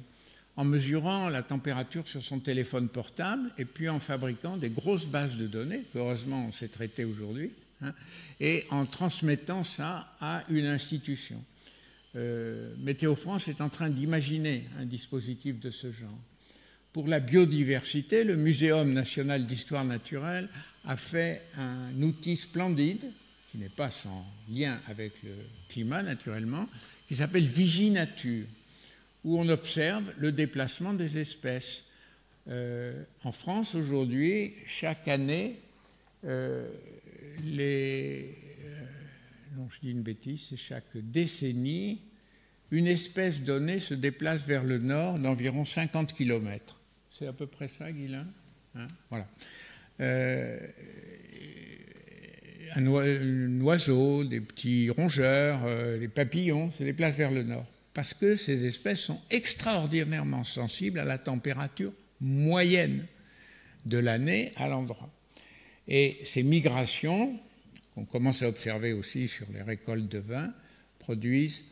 en mesurant la température sur son téléphone portable et puis en fabriquant des grosses bases de données, qu'heureusement on sait traiter aujourd'hui, et en transmettant ça à une institution. Météo France est en train d'imaginer un dispositif de ce genre. Pour la biodiversité, le Muséum national d'histoire naturelle a fait un outil splendide, qui n'est pas sans lien avec le climat naturellement, qui s'appelle Viginature, où on observe le déplacement des espèces. En France, aujourd'hui, chaque année, non, je dis une bêtise, c'est chaque décennie, une espèce donnée se déplace vers le nord d'environ 50 km. C'est à peu près ça, Guylain, voilà. Un oiseau, des petits rongeurs, des papillons se déplacent vers le nord. Parce que ces espèces sont extraordinairement sensibles à la température moyenne de l'année à l'endroit. Et ces migrations, qu'on commence à observer aussi sur les récoltes de vin, produisent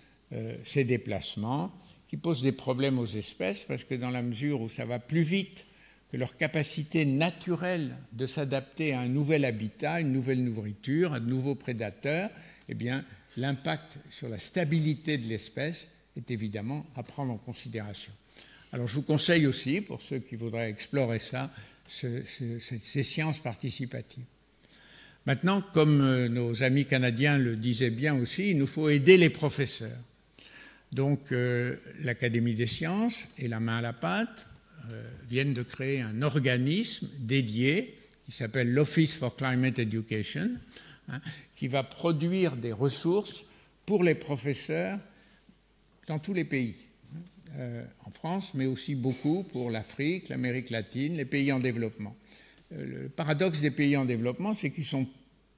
ces déplacements qui posent des problèmes aux espèces parce que dans la mesure où ça va plus vite que leur capacité naturelle de s'adapter à un nouvel habitat, une nouvelle nourriture, à de nouveaux prédateurs, eh bien, l'impact sur la stabilité de l'espèce est évidemment à prendre en considération. Alors, je vous conseille aussi, pour ceux qui voudraient explorer ça, ces sciences participatives. Maintenant, comme nos amis canadiens le disaient bien aussi, il nous faut aider les professeurs. Donc, l'Académie des sciences et la main à la pâte viennent de créer un organisme dédié qui s'appelle l'Office for Climate Education, qui va produire des ressources pour les professeurs dans tous les pays. en France, mais aussi beaucoup pour l'Afrique, l'Amérique latine, les pays en développement. Le paradoxe des pays en développement, c'est qu'ils ne sont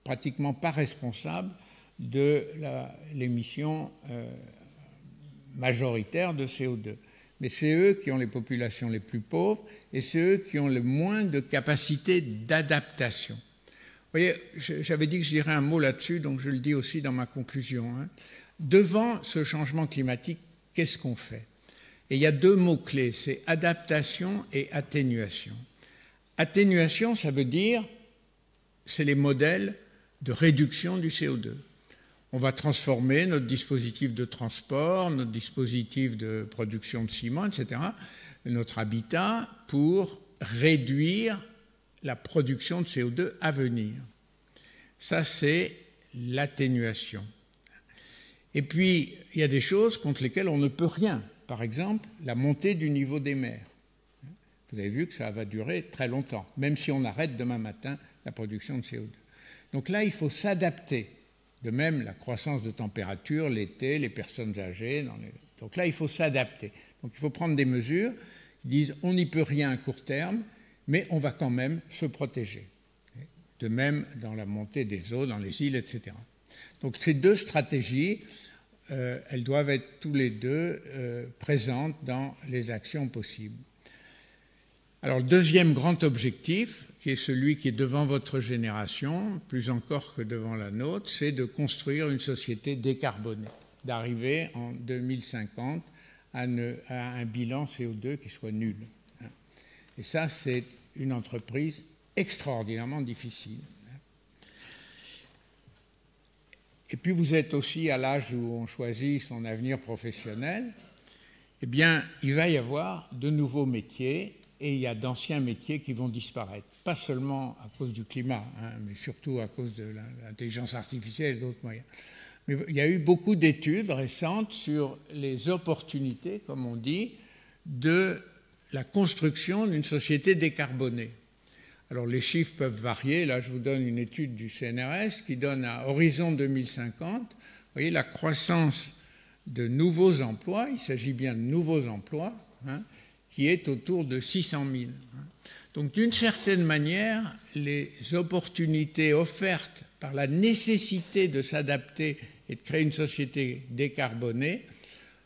pratiquement pas responsables de l'émission majoritaire de CO2. Mais c'est eux qui ont les populations les plus pauvres et c'est eux qui ont le moins de capacité d'adaptation. Vous voyez, j'avais dit que je dirais un mot là-dessus, donc je le dis aussi dans ma conclusion. Devant ce changement climatique, qu'est-ce qu'on fait? Et il y a deux mots-clés, c'est adaptation et atténuation. Atténuation, ça veut dire, c'est les modèles de réduction du CO2. On va transformer notre dispositif de transport, notre dispositif de production de ciment, etc., notre habitat, pour réduire la production de CO2 à venir. Ça, c'est l'atténuation. Et puis, il y a des choses contre lesquelles on ne peut rien. Par exemple, la montée du niveau des mers. Vous avez vu que ça va durer très longtemps, même si on arrête demain matin la production de CO2. Donc là, il faut s'adapter. De même, la croissance de température, l'été, les personnes âgées. Donc là, il faut s'adapter. Donc il faut prendre des mesures qui disent on n'y peut rien à court terme, mais on va quand même se protéger. De même, dans la montée des eaux, dans les îles, etc. Donc ces deux stratégies, elles doivent être tous les deux présentes dans les actions possibles. Alors, le deuxième grand objectif, qui est celui qui est devant votre génération, plus encore que devant la nôtre, c'est de construire une société décarbonée, d'arriver en 2050 à un bilan CO2 qui soit nul. Et ça, c'est une entreprise extraordinairement difficile. Et puis, vous êtes aussi à l'âge où on choisit son avenir professionnel. Eh bien, il va y avoir de nouveaux métiers. Et il y a d'anciens métiers qui vont disparaître, pas seulement à cause du climat, mais surtout à cause de l'intelligence artificielle et d'autres moyens. Mais il y a eu beaucoup d'études récentes sur les opportunités, comme on dit, de la construction d'une société décarbonée. Alors les chiffres peuvent varier. Là, je vous donne une étude du CNRS qui donne à horizon 2050, vous voyez, la croissance de nouveaux emplois, il s'agit bien de nouveaux emplois, qui est autour de 600 000. Donc, d'une certaine manière, les opportunités offertes par la nécessité de s'adapter et de créer une société décarbonée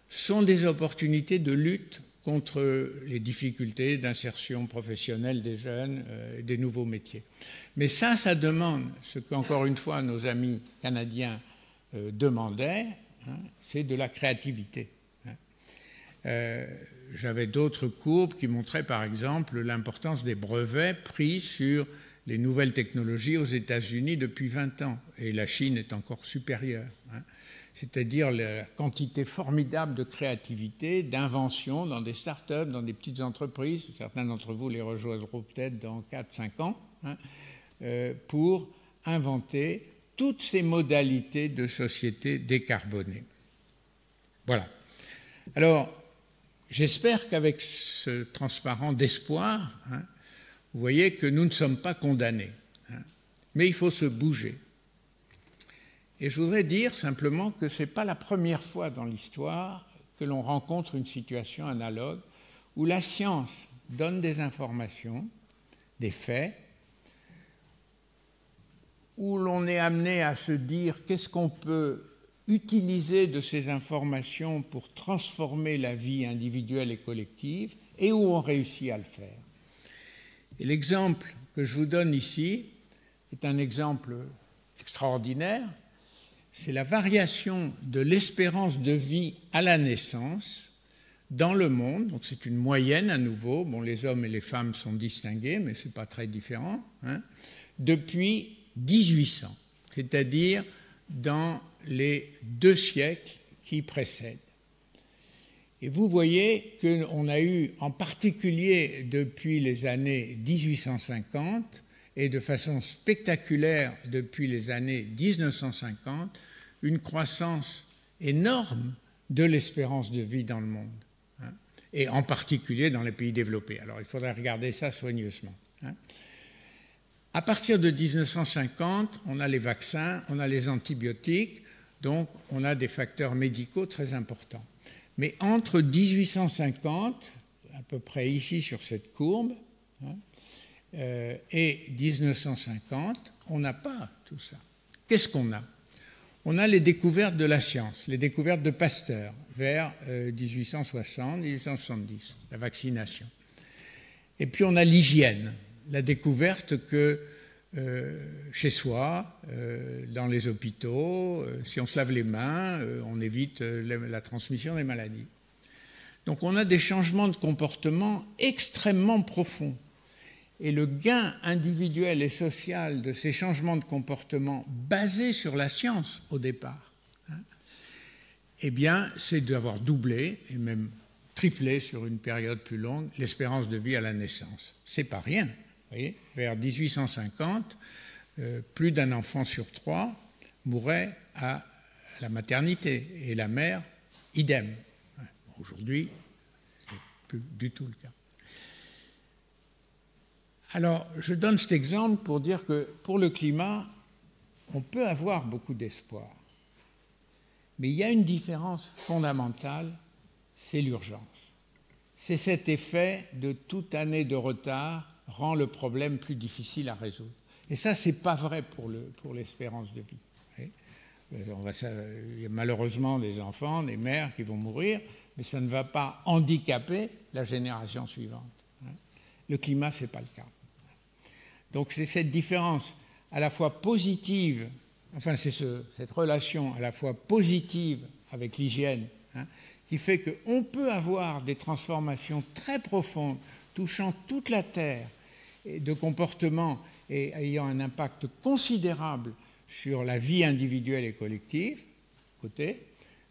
sont des opportunités de lutte contre les difficultés d'insertion professionnelle des jeunes, des nouveaux métiers. Mais ça demande, ce qu'encore une fois nos amis canadiens demandaient, c'est de la créativité. J'avais d'autres courbes qui montraient par exemple l'importance des brevets pris sur les nouvelles technologies aux États-Unis depuis 20 ans. Et la Chine est encore supérieure. C'est-à-dire la quantité formidable de créativité, d'invention dans des start-up, dans des petites entreprises. Certains d'entre vous les rejoindront peut-être dans 4-5 ans, pour inventer toutes ces modalités de société décarbonée. Voilà. Alors, j'espère qu'avec ce transparent d'espoir, vous voyez que nous ne sommes pas condamnés, mais il faut se bouger. Et je voudrais dire simplement que ce n'est pas la première fois dans l'histoire que l'on rencontre une situation analogue où la science donne des informations, des faits, où l'on est amené à se dire qu'est-ce qu'on peut utiliser de ces informations pour transformer la vie individuelle et collective, et où on réussit à le faire. Et l'exemple que je vous donne ici est un exemple extraordinaire. C'est la variation de l'espérance de vie à la naissance dans le monde. Donc c'est une moyenne à nouveau. Bon, les hommes et les femmes sont distingués, mais ce n'est pas très différent. Depuis 1800, c'est-à-dire dans les 2 siècles qui précèdent. Et vous voyez qu'on a eu, en particulier depuis les années 1850 et de façon spectaculaire depuis les années 1950, une croissance énorme de l'espérance de vie dans le monde, et en particulier dans les pays développés. Alors il faudrait regarder ça soigneusement. À partir de 1950, on a les vaccins, on a les antibiotiques, donc on a des facteurs médicaux très importants. Mais entre 1850, à peu près ici sur cette courbe, et 1950, on n'a pas tout ça. Qu'est-ce qu'on a? On a les découvertes de la science, les découvertes de Pasteur vers 1860-1870, la vaccination. Et puis on a l'hygiène, la découverte que chez soi, dans les hôpitaux, si on se lave les mains, on évite la transmission des maladies. Donc on a des changements de comportement extrêmement profonds. Et le gain individuel et social de ces changements de comportement basés sur la science au départ, eh bien, c'est d'avoir doublé et même triplé sur une période plus longue l'espérance de vie à la naissance. C'est pas rien. Vous voyez, vers 1850, plus d'un enfant sur 3 mourait à la maternité et la mère, idem. Aujourd'hui, ce n'est plus du tout le cas. Alors, je donne cet exemple pour dire que pour le climat, on peut avoir beaucoup d'espoir. Mais il y a une différence fondamentale, c'est l'urgence. C'est cet effet de toute année de retard rend le problème plus difficile à résoudre. Et ça, ce n'est pas vrai pour l'espérance de vie. Il y a malheureusement des enfants, des mères qui vont mourir, mais ça ne va pas handicaper la génération suivante. Le climat, ce n'est pas le cas. Donc c'est cette différence à la fois positive, enfin c'est cette relation à la fois positive avec l'hygiène, qui fait qu'on peut avoir des transformations très profondes touchant toute la Terre, et de comportements et ayant un impact considérable sur la vie individuelle et collective, côté,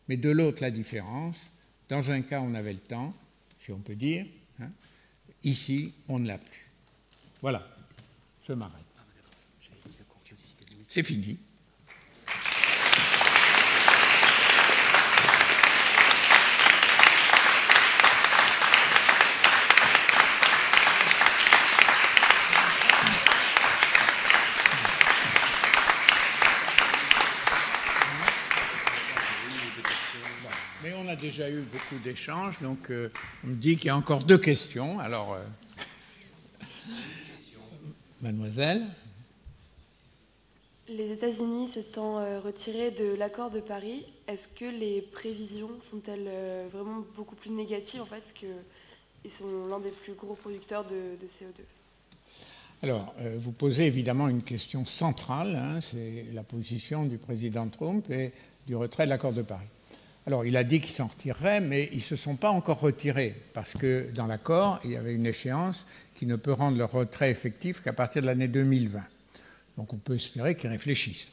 mais de l'autre la différence. Dans un cas, on avait le temps, si on peut dire. Ici, on ne l'a plus. Voilà, je m'arrête. C'est fini. Mais on a déjà eu beaucoup d'échanges, donc on me dit qu'il y a encore 2 questions. Alors, mademoiselle. Les États-Unis s'étant retirés de l'accord de Paris, est-ce que les prévisions sont-elles vraiment beaucoup plus négatives en fait, parce qu'ils sont l'un des plus gros producteurs de CO2 ? Alors, vous posez évidemment une question centrale, c'est la position du président Trump et du retrait de l'accord de Paris. Alors, il a dit qu'il s'en retirerait, mais ils ne se sont pas encore retirés, parce que dans l'accord, il y avait une échéance qui ne peut rendre leur retrait effectif qu'à partir de l'année 2020. Donc, on peut espérer qu'ils réfléchissent.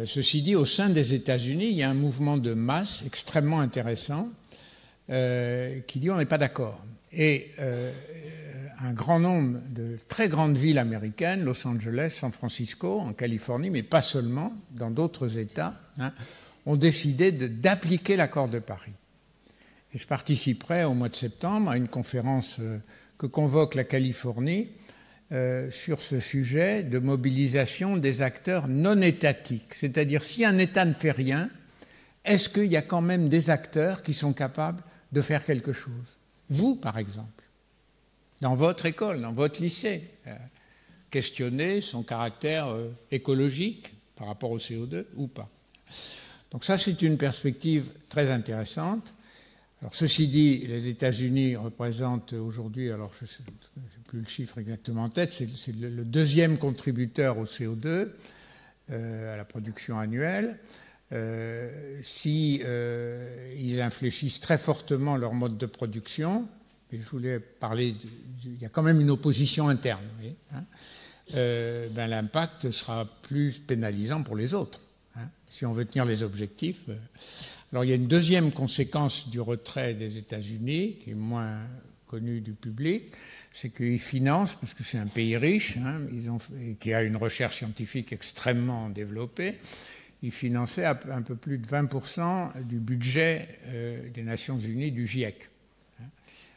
Ceci dit, au sein des États-Unis, il y a un mouvement de masse extrêmement intéressant qui dit on n'est pas d'accord. Et un grand nombre de très grandes villes américaines, Los Angeles, San Francisco, en Californie, mais pas seulement, dans d'autres États, ont décidé d'appliquer l'accord de Paris. Et je participerai au mois de septembre à une conférence que convoque la Californie sur ce sujet de mobilisation des acteurs non étatiques. C'est-à-dire, si un État ne fait rien, est-ce qu'il y a quand même des acteurs qui sont capables de faire quelque chose? Vous, par exemple, dans votre école, dans votre lycée, questionner son caractère écologique par rapport au CO2 ou pas. Donc ça, c'est une perspective très intéressante. Alors, ceci dit, les États-Unis représentent aujourd'hui, alors je ne sais plus le chiffre exactement en tête, c'est le 2e contributeur au CO2 à la production annuelle. Si ils infléchissent très fortement leur mode de production, et je voulais parler, il y a quand même une opposition interne, vous voyez, ben, l'impact sera plus pénalisant pour les autres. Si on veut tenir les objectifs. Alors il y a une deuxième conséquence du retrait des États-Unis, qui est moins connue du public, c'est qu'ils financent, parce que c'est un pays riche, et qui a une recherche scientifique extrêmement développée, ils finançaient un peu plus de 20% du budget des Nations Unies, du GIEC.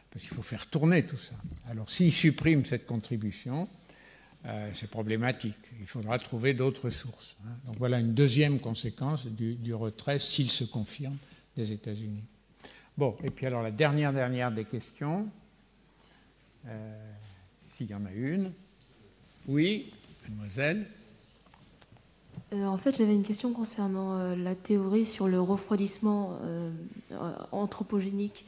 Parce qu'il faut faire tourner tout ça. Alors s'ils suppriment cette contribution, c'est problématique. Il faudra trouver d'autres sources. Donc voilà une deuxième conséquence du retrait, s'il se confirme, des États-Unis. Bon, et puis alors la dernière des questions, s'il y en a une. Oui, mademoiselle. En fait, j'avais une question concernant la théorie sur le refroidissement anthropogénique.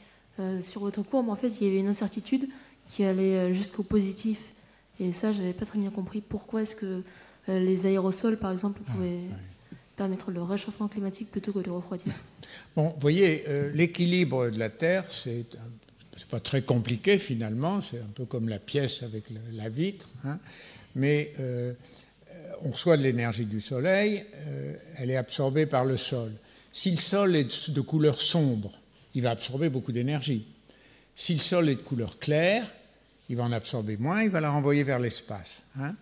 Sur votre cours, mais en fait, il y avait une incertitude qui allait jusqu'au positif. Et ça, je n'avais pas très bien compris. Pourquoi est-ce que les aérosols, par exemple, pouvaient permettre le réchauffement climatique plutôt que de refroidir? Bon, vous voyez, l'équilibre de la Terre, c'est pas très compliqué finalement. C'est un peu comme la pièce avec la vitre. Hein, mais on reçoit de l'énergie du Soleil, elle est absorbée par le sol. Si le sol est de couleur sombre, il va absorber beaucoup d'énergie. Si le sol est de couleur claire, il va en absorber moins, il va la renvoyer vers l'espace. Hein.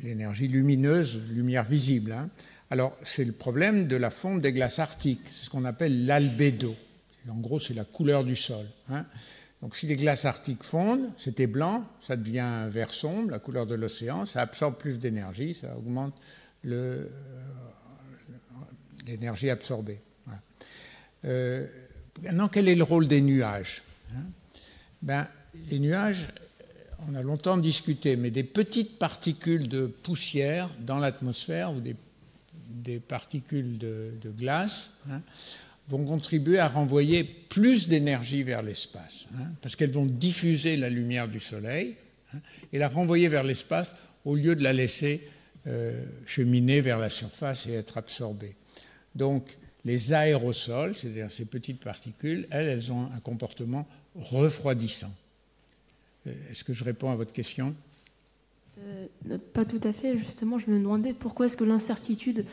L'énergie lumineuse, lumière visible. Hein. Alors, c'est le problème de la fonte des glaces arctiques, c'est ce qu'on appelle l'albédo. En gros, c'est la couleur du sol. Hein. Donc, si les glaces arctiques fondent, c'était blanc, ça devient vert sombre, la couleur de l'océan, ça absorbe plus d'énergie, ça augmente l'énergie absorbée. Voilà. Maintenant, quel est le rôle des nuages? Ben, les nuages, on a longtemps discuté, mais des petites particules de poussière dans l'atmosphère ou des particules de glace vont contribuer à renvoyer plus d'énergie vers l'espace, parce qu'elles vont diffuser la lumière du Soleil et la renvoyer vers l'espace au lieu de la laisser cheminer vers la surface et être absorbée. Donc, les aérosols, c'est-à-dire ces petites particules, elles ont un comportement refroidissant. Est-ce que je réponds à votre question? Pas tout à fait. Justement, je me demandais pourquoi est-ce que l'incertitude,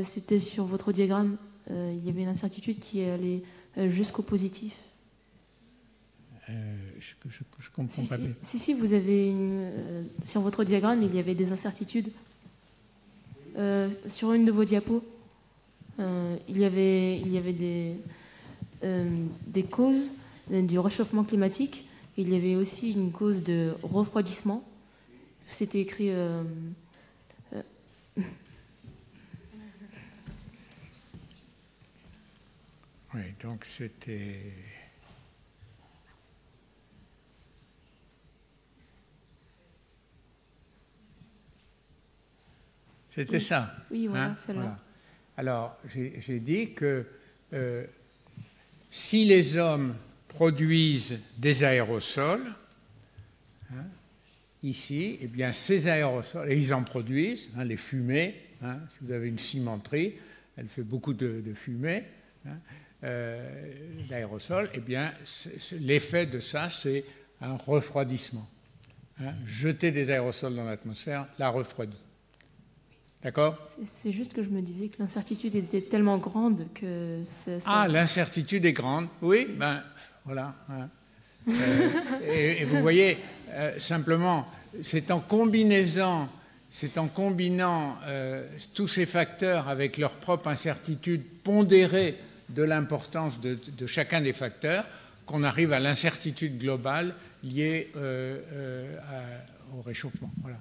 c'était sur votre diagramme, il y avait une incertitude qui allait jusqu'au positif. Je comprends pas bien. Si, vous avez sur votre diagramme, il y avait des incertitudes. Sur une de vos diapos, il y avait des causes du réchauffement climatique. Il y avait aussi une cause de refroidissement. C'était écrit... Oui, donc c'était... C'était ça. Oui, voilà, celle-là. Voilà. Alors, j'ai dit que si les hommes produisent des aérosols, ici, eh bien ces aérosols, et ils en produisent, les fumées, si vous avez une cimenterie, elle fait beaucoup de fumée, d'aérosols, eh bien l'effet de ça, c'est un refroidissement. Jeter des aérosols dans l'atmosphère la refroidit. D'accord? C'est juste que je me disais que l'incertitude était tellement grande que... l'incertitude est grande, oui, ben voilà. Et vous voyez, simplement, c'est en combinant tous ces facteurs avec leur propre incertitude pondérée de l'importance de chacun des facteurs qu'on arrive à l'incertitude globale liée au réchauffement. Voilà.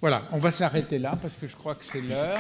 Voilà, on va s'arrêter là parce que je crois que c'est l'heure.